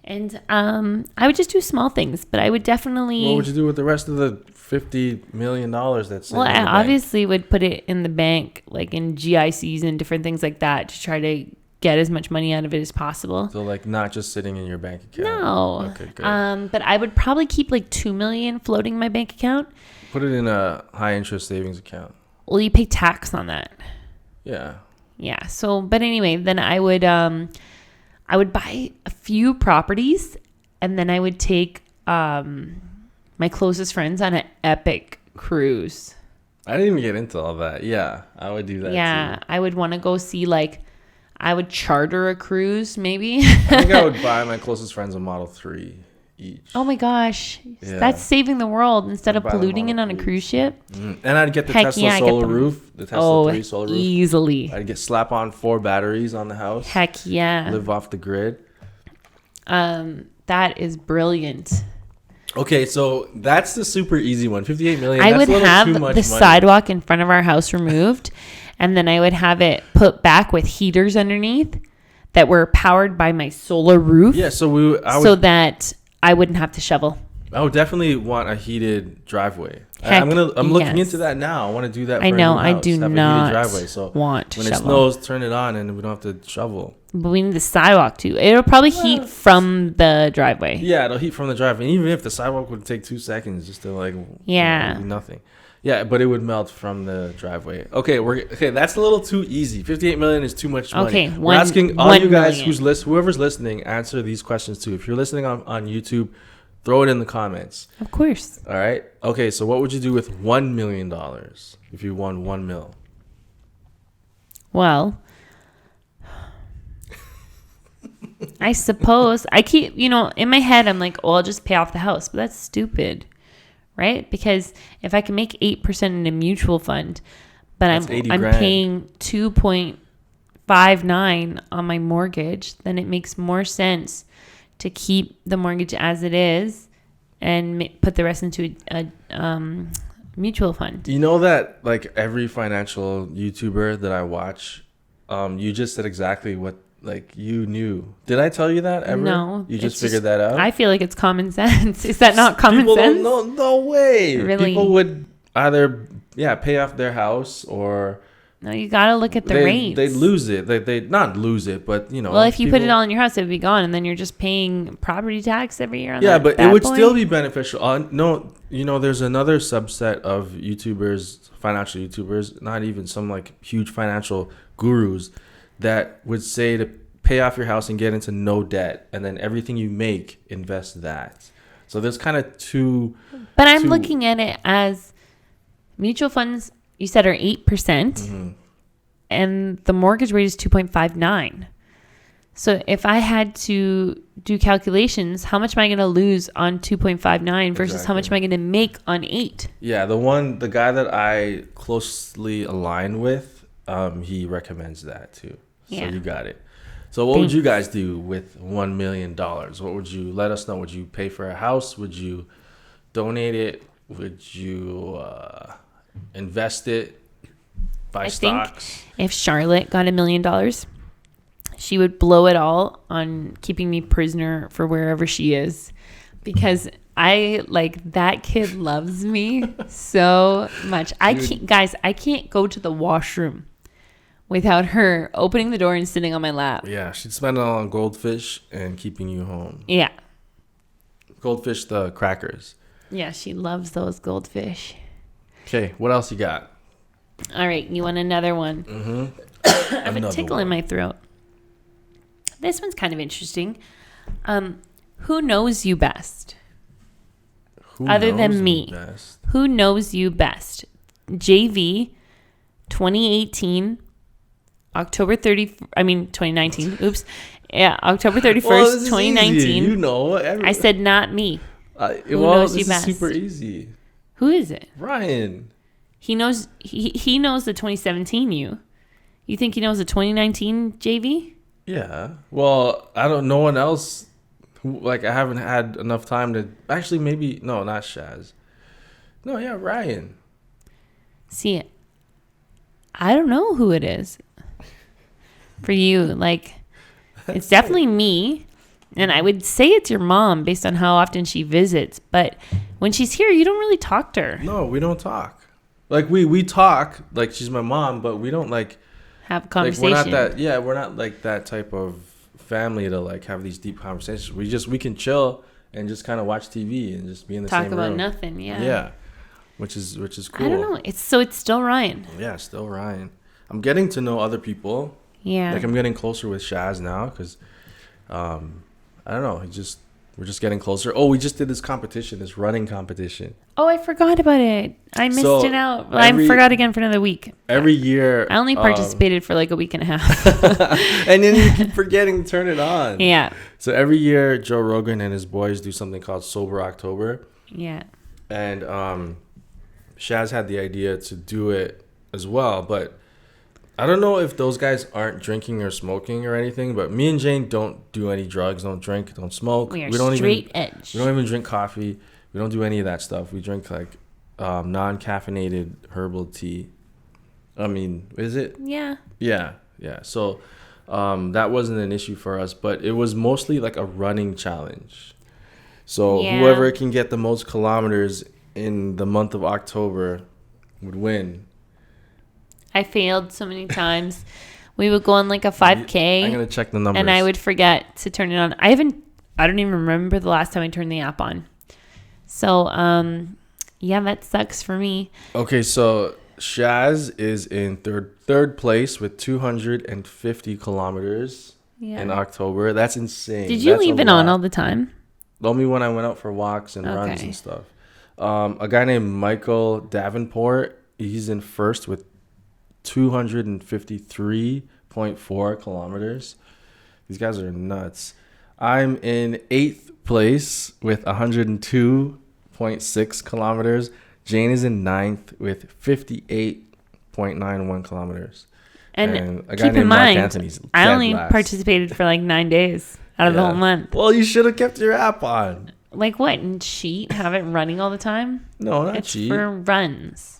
[SPEAKER 1] And I would just do small things, but I would definitely...
[SPEAKER 2] What would you do with the rest of the $50 million that's
[SPEAKER 1] Well, I obviously would put it in the bank, like in GICs and different things like that, to try to get as much money out of it as possible.
[SPEAKER 2] So, like, not just sitting in your bank account?
[SPEAKER 1] No.
[SPEAKER 2] Okay, good.
[SPEAKER 1] But I would probably keep like $2 million floating in my bank account.
[SPEAKER 2] Put it in a high-interest savings account.
[SPEAKER 1] Well, you pay tax on that.
[SPEAKER 2] Yeah.
[SPEAKER 1] Yeah. So, but anyway, then I would buy a few properties, and then I would take my closest friends on an epic cruise.
[SPEAKER 2] I didn't even get into all that. Yeah, I would do that too.
[SPEAKER 1] I would want to go see, like, I would charter a cruise maybe.
[SPEAKER 2] I think I would buy my closest friends a Model 3 each.
[SPEAKER 1] Oh my gosh. Yeah. That's saving the world instead of polluting it on a cruise ship.
[SPEAKER 2] And I'd get the Tesla solar roof, the Tesla 3 solar roof.
[SPEAKER 1] Easily.
[SPEAKER 2] I'd slap on 4 batteries on the house.
[SPEAKER 1] Heck yeah.
[SPEAKER 2] Live off the grid.
[SPEAKER 1] That is brilliant.
[SPEAKER 2] Okay, so that's the super easy one. 58 million.
[SPEAKER 1] I
[SPEAKER 2] That's
[SPEAKER 1] would
[SPEAKER 2] a little
[SPEAKER 1] have
[SPEAKER 2] too
[SPEAKER 1] the
[SPEAKER 2] much money.
[SPEAKER 1] sidewalk in front of our house removed, and then I would have it put back with heaters underneath that were powered by my solar roof.
[SPEAKER 2] Yeah,
[SPEAKER 1] so that I wouldn't have to shovel.
[SPEAKER 2] I would definitely want a heated driveway.
[SPEAKER 1] Heck,
[SPEAKER 2] I'm looking
[SPEAKER 1] yes.
[SPEAKER 2] into that now. I want to do that.
[SPEAKER 1] I
[SPEAKER 2] For
[SPEAKER 1] know.
[SPEAKER 2] a new house,
[SPEAKER 1] I do
[SPEAKER 2] have
[SPEAKER 1] not
[SPEAKER 2] a heated driveway. So
[SPEAKER 1] want to
[SPEAKER 2] when
[SPEAKER 1] shovel.
[SPEAKER 2] it snows, turn it on, and we don't have to shovel.
[SPEAKER 1] But we need the sidewalk too. It'll probably heat from the driveway.
[SPEAKER 2] Yeah, it'll heat from the driveway. And even if the sidewalk would take 2 seconds, just to like nothing. Yeah, but it would melt from the driveway. Okay, that's a little too easy. 58 million is too much money.
[SPEAKER 1] Okay,
[SPEAKER 2] we're asking all you guys
[SPEAKER 1] million.
[SPEAKER 2] whoever's listening, answer these questions too. If you're listening on YouTube, throw it in the comments.
[SPEAKER 1] Of course.
[SPEAKER 2] All right. Okay, so what would you do with $1 million if you won $1 million?
[SPEAKER 1] Well, I suppose I keep, in my head, I'm like, oh, I'll just pay off the house. But that's stupid, right? Because if I can make 8% in a mutual fund, but I'm paying 2.59 on my mortgage, then it makes more sense to keep the mortgage as it is and put the rest into a mutual fund.
[SPEAKER 2] You know that like every financial YouTuber that I watch, you just said exactly what like you knew. Did I tell you that ever?
[SPEAKER 1] No.
[SPEAKER 2] You just figured that out?
[SPEAKER 1] I feel like it's common sense. Is that not common sense?
[SPEAKER 2] No way.
[SPEAKER 1] Really?
[SPEAKER 2] People would either pay off their house or
[SPEAKER 1] no, you got to look at the rates.
[SPEAKER 2] They'd lose it. They'd not lose it, but
[SPEAKER 1] Well, if you put it all in your house, it would be gone, and then you're just paying property tax every year on
[SPEAKER 2] yeah,
[SPEAKER 1] that
[SPEAKER 2] but
[SPEAKER 1] bad
[SPEAKER 2] it would
[SPEAKER 1] boy.
[SPEAKER 2] still be beneficial. No, there's another subset of YouTubers, financial YouTubers, not even some like huge financial gurus that would say to pay off your house and get into no debt, and then everything you make, invest that. So there's kind of two.
[SPEAKER 1] But I'm looking at it as mutual funds. You said are 8%, and the mortgage rate is 2.59. So if I had to do calculations, how much am I going to lose on 2.59 versus how much am I going to make on 8?
[SPEAKER 2] Yeah, the guy that I closely align with, he recommends that too. So you got it. So what would you guys do with $1 million? What would you let us know? Would you pay for a house? Would you donate it? Would you invest it? Buy stocks?
[SPEAKER 1] Think if Charlotte got $1 million, she would blow it all on keeping me prisoner for wherever she is, because that kid loves me so much. I can't go to the washroom without her opening the door and sitting on my lap.
[SPEAKER 2] Yeah, she'd spend it all on goldfish and keeping you home.
[SPEAKER 1] Yeah.
[SPEAKER 2] Goldfish, the crackers.
[SPEAKER 1] Yeah, she loves those goldfish.
[SPEAKER 2] Okay, what else you got?
[SPEAKER 1] All right, you want another one?
[SPEAKER 2] Mm-hmm.
[SPEAKER 1] I have a tickle in my throat. This one's kind of interesting. Who knows you best? Other than me. Who knows you best? JV, 2018, October 2019. Oops. Yeah, October 31st, 2019.
[SPEAKER 2] Easy. You know.
[SPEAKER 1] I said not me.
[SPEAKER 2] Who knows you best? Super easy.
[SPEAKER 1] Who is it?
[SPEAKER 2] Ryan.
[SPEAKER 1] He knows he knows the 2017 you. You think he knows the 2019 JV?
[SPEAKER 2] Yeah. Well, I don't. No one else. I haven't had enough time to actually. Maybe no, not Shaz. No, yeah, Ryan.
[SPEAKER 1] See, I don't know who it is. For you, it's definitely me, and I would say it's your mom based on how often she visits. But when she's here, you don't really talk to her.
[SPEAKER 2] No, we don't talk. We talk like she's my mom, but we don't
[SPEAKER 1] have a conversation.
[SPEAKER 2] We're not that. Yeah, we're not that type of family to have these deep conversations. We can chill and just kind of watch TV and just be in the same room.
[SPEAKER 1] Talk about nothing. Yeah.
[SPEAKER 2] Yeah, which is cool.
[SPEAKER 1] I don't know. It's still Ryan.
[SPEAKER 2] Yeah, still Ryan. I'm getting to know other people.
[SPEAKER 1] Yeah.
[SPEAKER 2] I'm getting closer with Shaz now because, I don't know. We're just getting closer. Oh, we just did this running competition.
[SPEAKER 1] Oh, I forgot about it. I missed it out. I forgot again for another week.
[SPEAKER 2] Every year.
[SPEAKER 1] I only participated for a week and a half.
[SPEAKER 2] And then you keep forgetting to turn it on.
[SPEAKER 1] Yeah.
[SPEAKER 2] So every year, Joe Rogan and his boys do something called Sober October.
[SPEAKER 1] Yeah.
[SPEAKER 2] And Shaz had the idea to do it as well, but I don't know if those guys aren't drinking or smoking or anything, but me and Jane don't do any drugs, don't drink, don't smoke.
[SPEAKER 1] We don't straight edge.
[SPEAKER 2] We don't even drink coffee. We don't do any of that stuff. We drink like non-caffeinated herbal tea. I mean, is it?
[SPEAKER 1] Yeah.
[SPEAKER 2] Yeah. So that wasn't an issue for us, but it was mostly like a running challenge. So whoever can get the most kilometers in the month of October would win.
[SPEAKER 1] I failed so many times. We would go on like a 5K.
[SPEAKER 2] I'm going to check the numbers.
[SPEAKER 1] And I would forget to turn it on. I don't even remember the last time I turned the app on. So, yeah, that sucks for me.
[SPEAKER 2] Okay, so Shaz is in third place with 250 kilometers in October. That's insane.
[SPEAKER 1] Did you leave it on all the time?
[SPEAKER 2] Only when I went out for walks and runs and stuff. A guy named Michael Davenport, he's in first with 253.4 kilometers. These guys are nuts. I'm in 8th place with 102.6 kilometers. Jane is in 9th with 58.91 kilometers.
[SPEAKER 1] And a guy keep in mind, I only participated for like 9 days out of the whole month.
[SPEAKER 2] Well, you should have kept your app on.
[SPEAKER 1] Like what? And cheat? Have it running all the time?
[SPEAKER 2] No, not
[SPEAKER 1] it's
[SPEAKER 2] cheat.
[SPEAKER 1] It's for runs.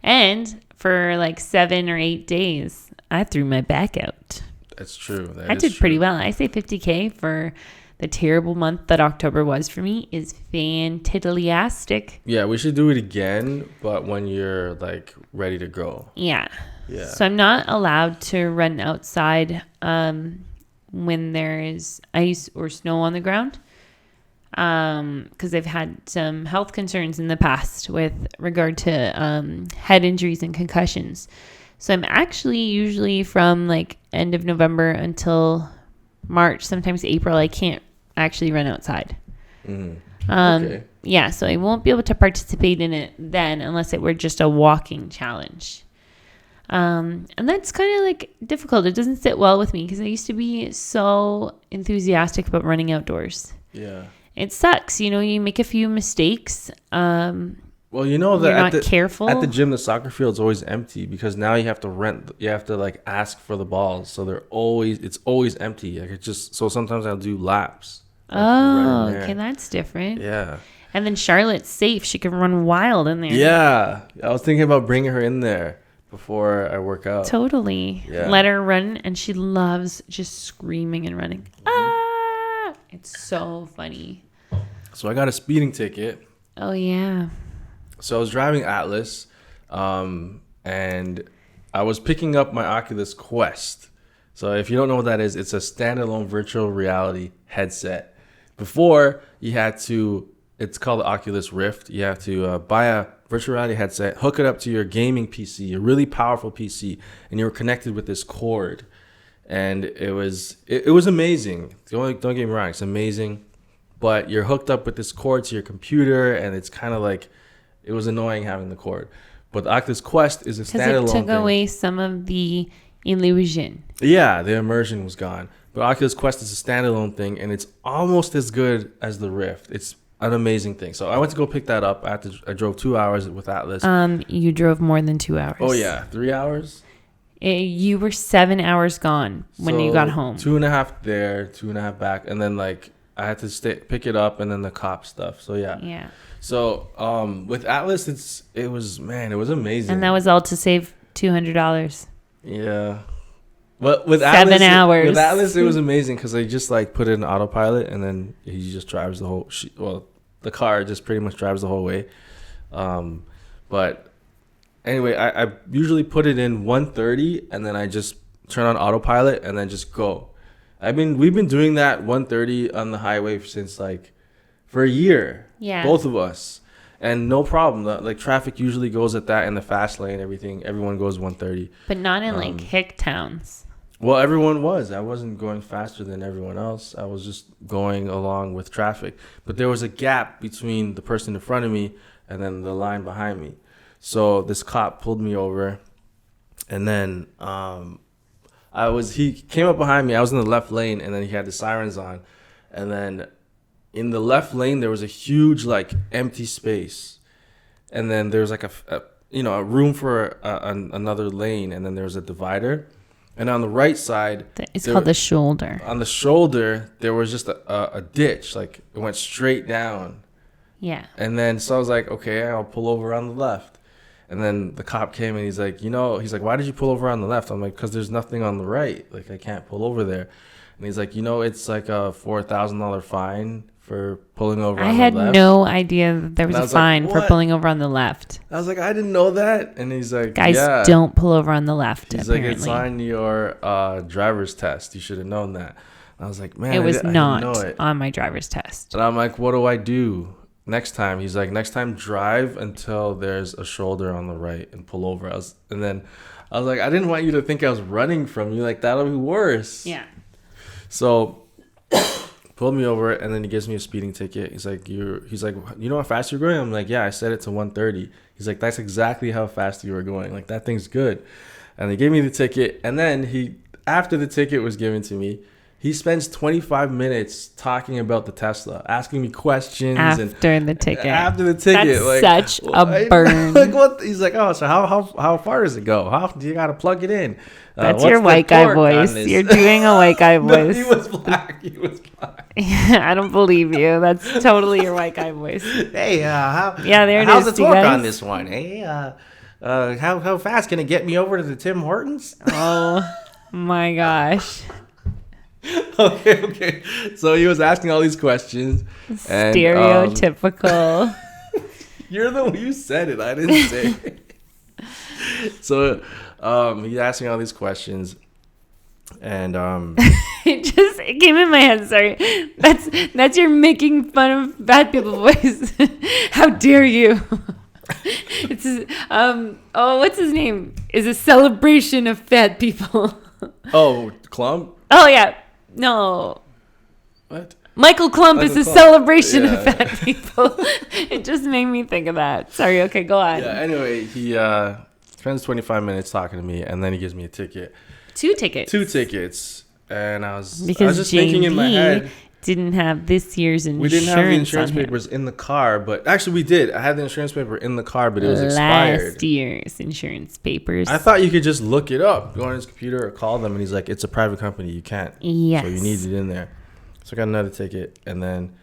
[SPEAKER 1] And for like 7 or 8 days, I threw my back out.
[SPEAKER 2] That's true.
[SPEAKER 1] I did pretty well. I say 50K for the terrible month that October was for me is fantastic.
[SPEAKER 2] Yeah, we should do it again, but when you're like ready to go.
[SPEAKER 1] Yeah. So I'm not allowed to run outside when there is ice or snow on the ground. Because I've had some health concerns in the past with regard to head injuries and concussions. So I'm actually usually from like end of November until March, sometimes April, I can't actually run outside. Okay. Yeah, so I won't be able to participate in it then unless it were just a walking challenge. And that's kind of like difficult. It doesn't sit well with me because I used to be so enthusiastic about running outdoors.
[SPEAKER 2] Yeah.
[SPEAKER 1] It sucks, you make a few mistakes.
[SPEAKER 2] Well, that
[SPEAKER 1] you're not careful.
[SPEAKER 2] At the gym, the soccer field's always empty because now you have to rent. You have to like ask for the balls, so it's always empty. Like so sometimes I'll do laps.
[SPEAKER 1] Like okay, that's different.
[SPEAKER 2] Yeah.
[SPEAKER 1] And then Charlotte's safe; she can run wild in there.
[SPEAKER 2] Yeah, I was thinking about bringing her in there before I work out.
[SPEAKER 1] Totally. Yeah. Let her run, and she loves just screaming and running. Ah! It's so funny.
[SPEAKER 2] So I got a speeding ticket.
[SPEAKER 1] Oh yeah.
[SPEAKER 2] So I was driving Atlas, and I was picking up my Oculus Quest. So if you don't know what that is, it's a standalone virtual reality headset. Before, it's called the Oculus Rift. You have to buy a virtual reality headset, hook it up to your gaming PC, a really powerful PC, and you were connected with this cord. And it was amazing. Don't get me wrong, it's amazing. But you're hooked up with this cord to your computer, and it's kind of like, it was annoying having the cord. But the Oculus Quest is a standalone thing. Because it took
[SPEAKER 1] away some of the illusion.
[SPEAKER 2] Yeah, the immersion was gone. But Oculus Quest is a standalone thing, and it's almost as good as the Rift. It's an amazing thing. So I went to go pick that up. I drove 2 hours with Atlas.
[SPEAKER 1] You drove more than 2 hours.
[SPEAKER 2] Oh, yeah. 3 hours?
[SPEAKER 1] You were 7 hours gone when you got home.
[SPEAKER 2] 2.5 there, 2.5 back. And then, like, I had to pick it up and then the cop stuff. So, yeah.
[SPEAKER 1] Yeah.
[SPEAKER 2] So, with Atlas, it was amazing.
[SPEAKER 1] And that was all to save $200.
[SPEAKER 2] Yeah. But with
[SPEAKER 1] 7 hours.
[SPEAKER 2] With Atlas, it was amazing because they just like put it in autopilot and then he just drives the whole. The car just pretty much drives the whole way. But anyway, I usually put it in 130 and then I just turn on autopilot and then just go. We've been doing that 130 on the highway since like for a year.
[SPEAKER 1] Yeah.
[SPEAKER 2] Both of us. And no problem. Like traffic usually goes at that in the fast lane, everything. Everyone goes 130.
[SPEAKER 1] But not in like hick towns.
[SPEAKER 2] Well, everyone was. I wasn't going faster than everyone else. I was just going along with traffic. But there was a gap between the person in front of me and then the line behind me. So this cop pulled me over. And then he came up behind me. I was in the left lane and then he had the sirens on. And then in the left lane, there was a huge like empty space. And then there was like a room for another lane. And then there was a divider. And on the right side,
[SPEAKER 1] it's called the shoulder.
[SPEAKER 2] On the shoulder, there was just a ditch. Like it went straight down.
[SPEAKER 1] Yeah.
[SPEAKER 2] And then so I was like, okay, I'll pull over on the left. And then the cop came and he's like, why did you pull over on the left? I'm like, because there's nothing on the right. Like, I can't pull over there. And he's like, it's like a $4,000 fine for pulling over on the left.
[SPEAKER 1] I had no idea that there was a fine for pulling over on the left.
[SPEAKER 2] I was like, I didn't know that. And he's like,
[SPEAKER 1] guys, don't pull over on the left.
[SPEAKER 2] He's
[SPEAKER 1] apparently.
[SPEAKER 2] like, it's on your driver's test. You should have known that. And I was like, man,
[SPEAKER 1] it was not
[SPEAKER 2] know it.
[SPEAKER 1] on my driver's test.
[SPEAKER 2] And I'm like, what do I do next time? He's like, next time drive until there's a shoulder on the right and pull over. And then I was like, I didn't want you to think I was running from you. Like, that'll be worse.
[SPEAKER 1] Yeah.
[SPEAKER 2] So pulled me over, and then he gives me a speeding ticket. He's like, you know how fast you're going? I'm like, yeah, I set it to 130. He's like, that's exactly how fast you were going. Like, that thing's good. And they gave me the ticket, and then after the ticket was given to me, he spends 25 minutes talking about the Tesla, asking me questions
[SPEAKER 1] after the ticket.
[SPEAKER 2] After the ticket,
[SPEAKER 1] that's such a burn.
[SPEAKER 2] Like, what? He's like, oh, so how far does it go? How do you got to plug it in?
[SPEAKER 1] That's your white guy voice. You're doing a white guy voice.
[SPEAKER 2] No, he was black.
[SPEAKER 1] I don't believe you. That's totally your white guy voice.
[SPEAKER 2] Hey,
[SPEAKER 1] there it
[SPEAKER 2] how's
[SPEAKER 1] is.
[SPEAKER 2] the torque on this one? Hey, how fast can it get me over to the Tim Hortons?
[SPEAKER 1] Oh my gosh.
[SPEAKER 2] Okay. So he was asking all these questions.
[SPEAKER 1] Stereotypical.
[SPEAKER 2] You said it. I didn't say it. So he's asking all these questions. And
[SPEAKER 1] it came in my head. Sorry, that's your making fun of fat people voice. How dare you? It's what's his name? Is a celebration of fat people.
[SPEAKER 2] Oh, Klump.
[SPEAKER 1] Oh yeah, no.
[SPEAKER 2] What?
[SPEAKER 1] Michael Klump is a celebration of fat people. It just made me think of that. Sorry. Okay, go on.
[SPEAKER 2] Yeah. Anyway, he spends 25 minutes talking to me, and then he gives me a ticket.
[SPEAKER 1] Two tickets. And I was just thinking in my head, didn't have this year's insurance.
[SPEAKER 2] We didn't have the insurance papers in the car, but actually we did. I had the insurance paper in the car, but it was expired.
[SPEAKER 1] Last year's insurance papers.
[SPEAKER 2] I thought you could just look it up, go on his computer or call them, and he's like, it's a private company, you can't.
[SPEAKER 1] Yes.
[SPEAKER 2] So you need it in there. So I got another ticket, and then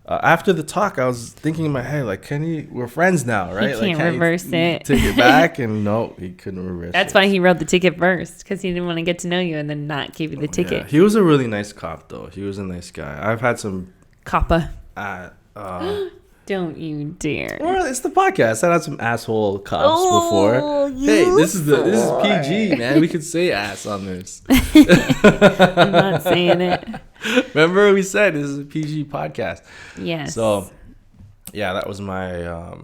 [SPEAKER 2] after the talk, I was thinking in my head, like, we're friends now, right?
[SPEAKER 1] He can't reverse it.
[SPEAKER 2] Take it back, and no, he couldn't reverse it.
[SPEAKER 1] That's why he wrote the ticket first, because he didn't want to get to know you and then not give you the ticket.
[SPEAKER 2] Yeah. He was a really nice cop, though. He was a nice guy. I've had some...
[SPEAKER 1] Coppa. Don't you dare.
[SPEAKER 2] Well, it's the podcast. I've had some asshole cops before. Hey, this is PG, man. We could say ass on this.
[SPEAKER 1] I'm not saying it.
[SPEAKER 2] Remember we said this is a PG podcast.
[SPEAKER 1] Yes.
[SPEAKER 2] So, yeah, that was my...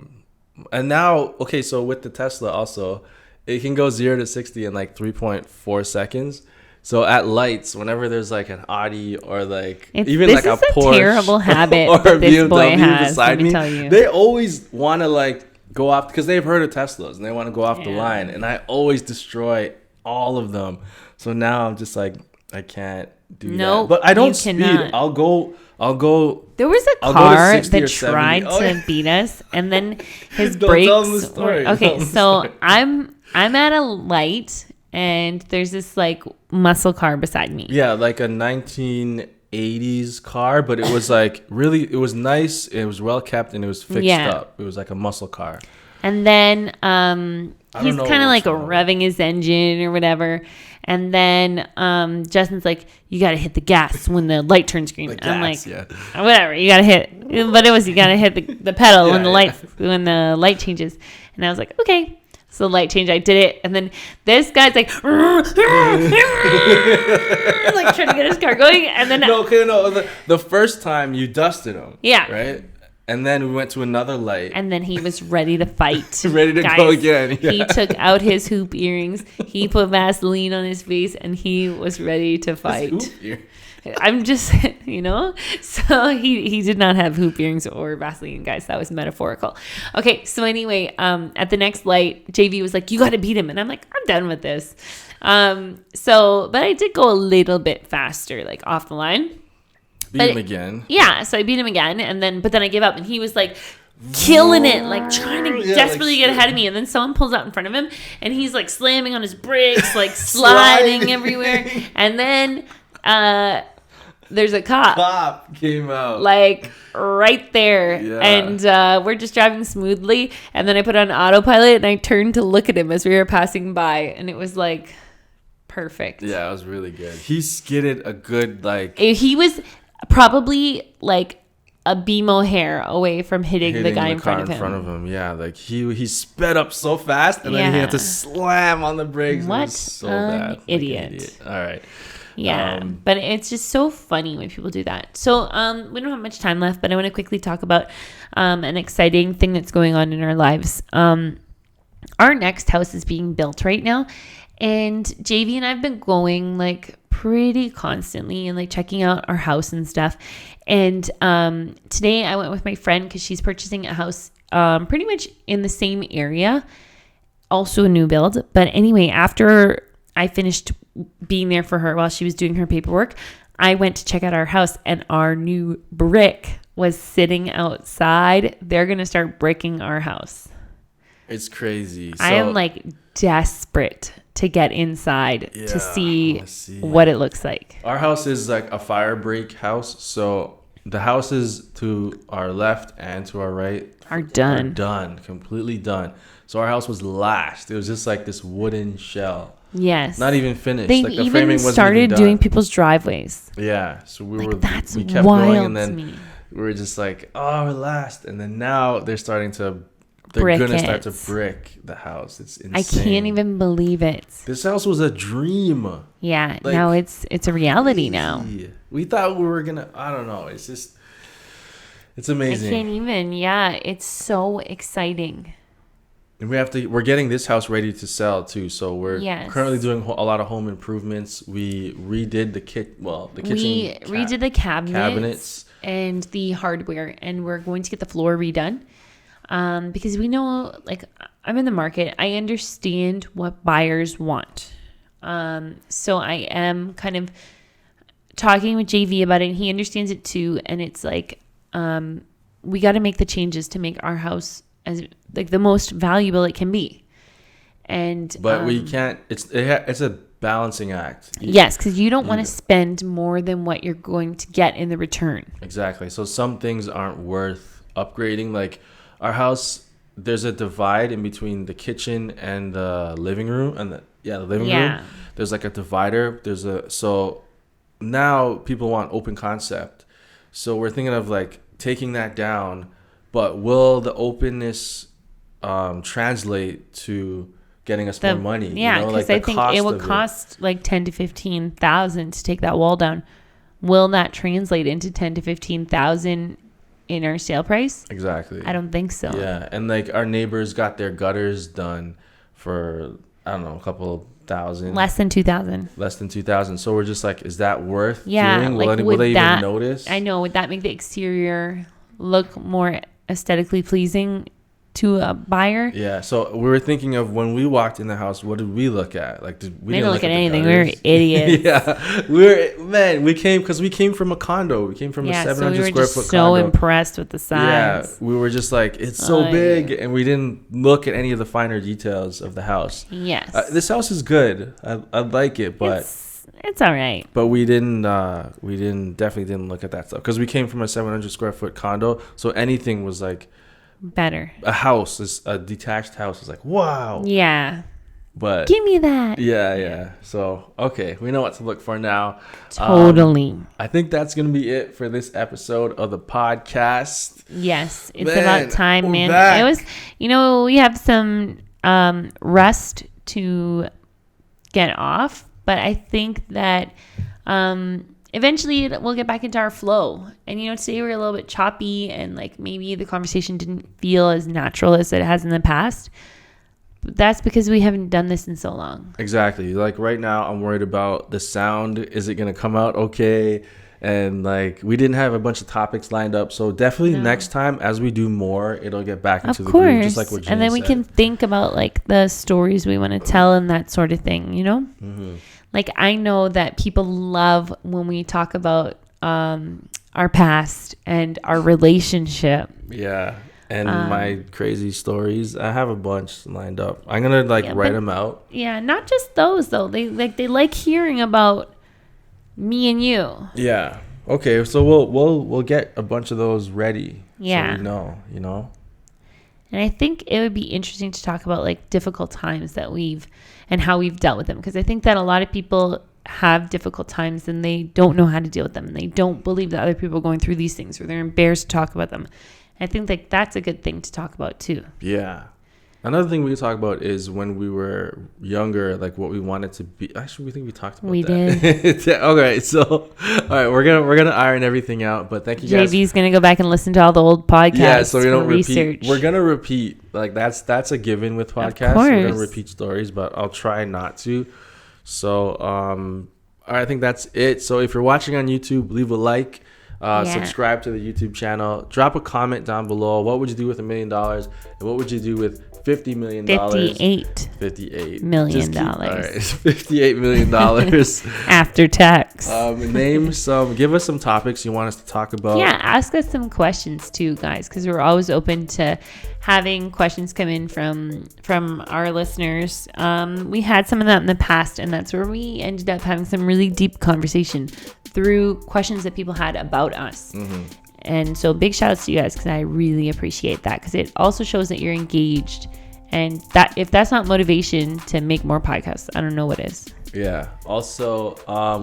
[SPEAKER 2] and now, okay, so with the Tesla also, it can go 0 to 60 in like 3.4 seconds. So at lights, whenever there's like an Audi or like even like a Porsche,
[SPEAKER 1] terrible habit
[SPEAKER 2] or
[SPEAKER 1] that this
[SPEAKER 2] BMW
[SPEAKER 1] boy has,
[SPEAKER 2] beside
[SPEAKER 1] let me tell you.
[SPEAKER 2] They always want to like go off because they've heard of Teslas and they want to go off the line, and I always destroy all of them. So now I'm just like, I can't do that. But I don't speed.
[SPEAKER 1] Cannot.
[SPEAKER 2] I'll go.
[SPEAKER 1] There was a car that tried to beat us, and then his brakes.
[SPEAKER 2] Tell them the story.
[SPEAKER 1] Okay, so I'm at a light. And there's this like muscle car beside me. Yeah,
[SPEAKER 2] like a 1980s car, but it was like really, it was nice. It was well kept and it was fixed up. It was like a muscle car.
[SPEAKER 1] And then he's kind of like revving his engine or whatever. And then Justin's like, you got to hit the gas when the light turns green. I'm like, whatever, you got to hit. But it was, you got to hit the pedal when the light changes. And I was like, okay. So the light change, I did it, and then this guy's like, like trying to get his car going, and then
[SPEAKER 2] the first time you dusted him, right, and then we went to another light,
[SPEAKER 1] and then he was ready to fight,
[SPEAKER 2] ready to go again. Yeah.
[SPEAKER 1] He took out his hoop earrings, he put Vaseline on his face, and he was ready to fight. I'm just, so he did not have hoop earrings or Vaseline, guys. That was metaphorical. Okay, so anyway, at the next light, JV was like, you got to beat him. And I'm like, I'm done with this. But I did go a little bit faster, like off the line.
[SPEAKER 2] Beat him again.
[SPEAKER 1] Yeah, so I beat him again. But then I gave up, and he was like, killing it, like trying to desperately get ahead of me, and then someone pulls out in front of him, and he's like slamming on his brakes, like sliding everywhere, and then there's a cop.
[SPEAKER 2] Cop came out.
[SPEAKER 1] Like right there.
[SPEAKER 2] Yeah.
[SPEAKER 1] And we're just driving smoothly. And then I put on autopilot and I turned to look at him as we were passing by. And it was like perfect.
[SPEAKER 2] Yeah, it was really good. He skidded a good like.
[SPEAKER 1] He was probably like a BMO hair away from hitting the guy in front of him.
[SPEAKER 2] Yeah, like he sped up so fast and then he had to slam on the brakes.
[SPEAKER 1] What
[SPEAKER 2] it was so bad.
[SPEAKER 1] idiot.
[SPEAKER 2] All right.
[SPEAKER 1] Yeah, but it's just so funny when people do that. So we don't have much time left, but I want to quickly talk about an exciting thing that's going on in our lives. Our next house is being built right now, and JV and I've been going like pretty constantly and like checking out our house and stuff. And today I went with my friend because she's purchasing a house pretty much in the same area, also a new build. But anyway, after I finished being there for her while she was doing her paperwork, I went to check out our house, and our new brick was sitting outside. They're going to start bricking our house.
[SPEAKER 2] It's crazy.
[SPEAKER 1] I am like desperate to get inside to see what it looks like.
[SPEAKER 2] Our house is like a fire break house. So the houses to our left and to our right
[SPEAKER 1] are done.
[SPEAKER 2] Completely done. So our house was last. It was just like this wooden shell.
[SPEAKER 1] Yes.
[SPEAKER 2] Not even finished.
[SPEAKER 1] They
[SPEAKER 2] like the
[SPEAKER 1] even
[SPEAKER 2] framing wasn't
[SPEAKER 1] started
[SPEAKER 2] even done.
[SPEAKER 1] doing people's driveways.
[SPEAKER 2] Yeah. So we
[SPEAKER 1] that's
[SPEAKER 2] kept
[SPEAKER 1] wild
[SPEAKER 2] going, and
[SPEAKER 1] to
[SPEAKER 2] then
[SPEAKER 1] me.
[SPEAKER 2] we were just like, oh, we're last. And then now they're going to start to brick the house. It's insane.
[SPEAKER 1] I can't even believe it.
[SPEAKER 2] This house was a dream.
[SPEAKER 1] Yeah.
[SPEAKER 2] Like,
[SPEAKER 1] now it's a reality now.
[SPEAKER 2] We thought we were gonna. I don't know. It's just. It's amazing.
[SPEAKER 1] I can't even. Yeah. It's so exciting.
[SPEAKER 2] And we're getting this house ready to sell too. So we're currently doing a lot of home improvements. We redid the kitchen. We
[SPEAKER 1] redid the cabinets and the hardware, and we're going to get the floor redone. Because we know, like, I'm in the market. I understand what buyers want. So I am kind of talking with JV about it, and he understands it too. And it's like, we got to make the changes to make our house as like the most valuable it can be. But
[SPEAKER 2] we can't. It's a balancing act.
[SPEAKER 1] Yes, because you don't want to spend more than what you're going to get in the return.
[SPEAKER 2] Exactly. So some things aren't worth upgrading. Like our house, there's a divide in between the kitchen and the living room, and the living room. There's like a divider. So now people want open concept. So we're thinking of like taking that down. But will the openness translate to getting us more money?
[SPEAKER 1] Yeah, because I think it would cost like $10,000 to $15,000 to take that wall down. Will that translate into $10,000 to $15,000 in our sale price?
[SPEAKER 2] Exactly.
[SPEAKER 1] I don't think so.
[SPEAKER 2] Yeah, and like our neighbors got their gutters done for a couple $1,000.
[SPEAKER 1] Less than $2,000. So we're just like, is that worth doing? Will they even notice? I know. Would that make the exterior look more aesthetically pleasing to a buyer?
[SPEAKER 2] Yeah. So we were thinking of when we walked in the house, what did we look at? Like, we didn't look at
[SPEAKER 1] anything. We were idiots.
[SPEAKER 2] Yeah. We came from a condo. We came from a 700 square foot condo.
[SPEAKER 1] So impressed with the size.
[SPEAKER 2] Yeah. We were just like, it's so big. And we didn't look at any of the finer details of the house.
[SPEAKER 1] Yes.
[SPEAKER 2] This house is good. I like it, but
[SPEAKER 1] it's all right.
[SPEAKER 2] But we definitely didn't look at that stuff because we came from a 700 square foot condo. So anything was like
[SPEAKER 1] better.
[SPEAKER 2] A detached house is like, wow.
[SPEAKER 1] Yeah.
[SPEAKER 2] But
[SPEAKER 1] give me that.
[SPEAKER 2] Yeah. So, okay. We know what to look for now.
[SPEAKER 1] Totally.
[SPEAKER 2] I think that's going to be it for this episode of the podcast.
[SPEAKER 1] Yes. It's about time, man. It was, we have some rust to get off. But I think that eventually we'll get back into our flow. And, today we're a little bit choppy and like maybe the conversation didn't feel as natural as it has in the past. But that's because we haven't done this in so long.
[SPEAKER 2] Exactly. Like right now I'm worried about the sound. Is it going to come out okay? And like we didn't have a bunch of topics lined up. So definitely next time as we do more, it'll get back into the groove. Just like what Jenny
[SPEAKER 1] And then we can think about like the stories we want to tell and that sort of thing, Mm-hmm. Like I know that people love when we talk about our past and our relationship.
[SPEAKER 2] Yeah. And my crazy stories. I have a bunch lined up. I'm going to write them out.
[SPEAKER 1] Yeah. Not just those though. They like hearing about me and you.
[SPEAKER 2] Yeah. Okay, so we'll get a bunch of those ready.
[SPEAKER 1] Yeah.
[SPEAKER 2] So we know, you know.
[SPEAKER 1] And I think it would be interesting to talk about like difficult times that and how we've dealt with them. Because I think that a lot of people have difficult times and they don't know how to deal with them. And they don't believe that other people are going through these things, or they're embarrassed to talk about them. I think like that's a good thing to talk about too.
[SPEAKER 2] Yeah. Another thing we can talk about is when we were younger, like what we wanted to be. Actually, we think we talked about
[SPEAKER 1] we
[SPEAKER 2] that.
[SPEAKER 1] did.
[SPEAKER 2] Okay, so all right, we're gonna iron everything out. But thank you guys.
[SPEAKER 1] JV's gonna go back and listen to all the old podcasts.
[SPEAKER 2] Yeah, so we don't
[SPEAKER 1] research.
[SPEAKER 2] repeat. We're gonna repeat. Like that's a given with podcasts. We're gonna repeat stories, but I'll try not to. So I think that's it. So if you're watching on YouTube, leave a like. Subscribe to the YouTube channel. Drop a comment down below. What would you do with $1 million? And what would you do with $50 million? $58 million. All right, $58 million
[SPEAKER 1] after tax.
[SPEAKER 2] Give us some topics you want us to talk about.
[SPEAKER 1] Yeah, ask us some questions too, guys, because we're always open to having questions come in from our listeners. We had some of that in the past, and that's where we ended up having some really deep conversation through questions that people had about us. Mm-hmm. And so big shout outs to you guys, because I really appreciate that, because it also shows that you're engaged, and that if that's not motivation to make more podcasts, I don't know what is.
[SPEAKER 2] Yeah. Also,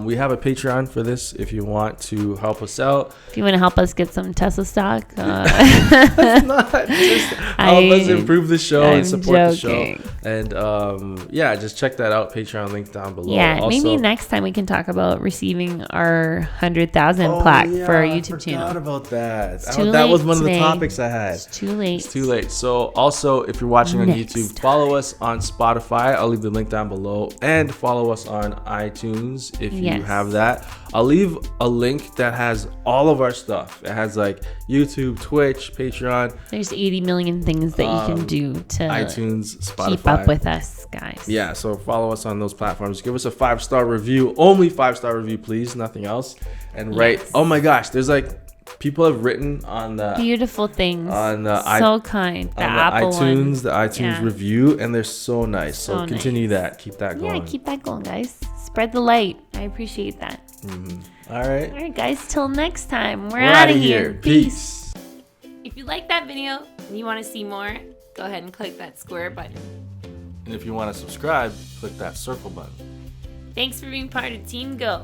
[SPEAKER 2] we have a Patreon for this if you want to help us out.
[SPEAKER 1] If you want to help us get some Tesla stock.
[SPEAKER 2] That's not just help us improve the show and support the show. And just check that out. Patreon link down below.
[SPEAKER 1] Yeah, also, maybe next time we can talk about receiving our 100,000 plaque for our YouTube channel.
[SPEAKER 2] I forgot about that.
[SPEAKER 1] That
[SPEAKER 2] was one of the topics I had.
[SPEAKER 1] It's too late.
[SPEAKER 2] So also, if you're watching on YouTube, follow us on Spotify. I'll leave the link down below. And follow us on iTunes if you have that. I'll leave a link that has all of our stuff. It has like YouTube, Twitch, Patreon.
[SPEAKER 1] There's 80 million things that you can do to
[SPEAKER 2] iTunes, Spotify.
[SPEAKER 1] Keep up with us, guys.
[SPEAKER 2] Yeah, so follow us on those platforms. Give us a 5-star review. Only 5-star review, please. Nothing else. And oh my gosh, there's like people have written on the
[SPEAKER 1] beautiful things
[SPEAKER 2] on the
[SPEAKER 1] kind.
[SPEAKER 2] The iTunes review, and they're so nice. So continue that. Keep that going.
[SPEAKER 1] Yeah, keep that going, guys. Spread the light. I appreciate that.
[SPEAKER 2] Mm-hmm. All right, guys.
[SPEAKER 1] Till next time. We're out of here.
[SPEAKER 2] Peace.
[SPEAKER 1] If you like that video and you want to see more, go ahead and click that square button.
[SPEAKER 2] And if you want to subscribe, click that circle button.
[SPEAKER 1] Thanks for being part of Team Go.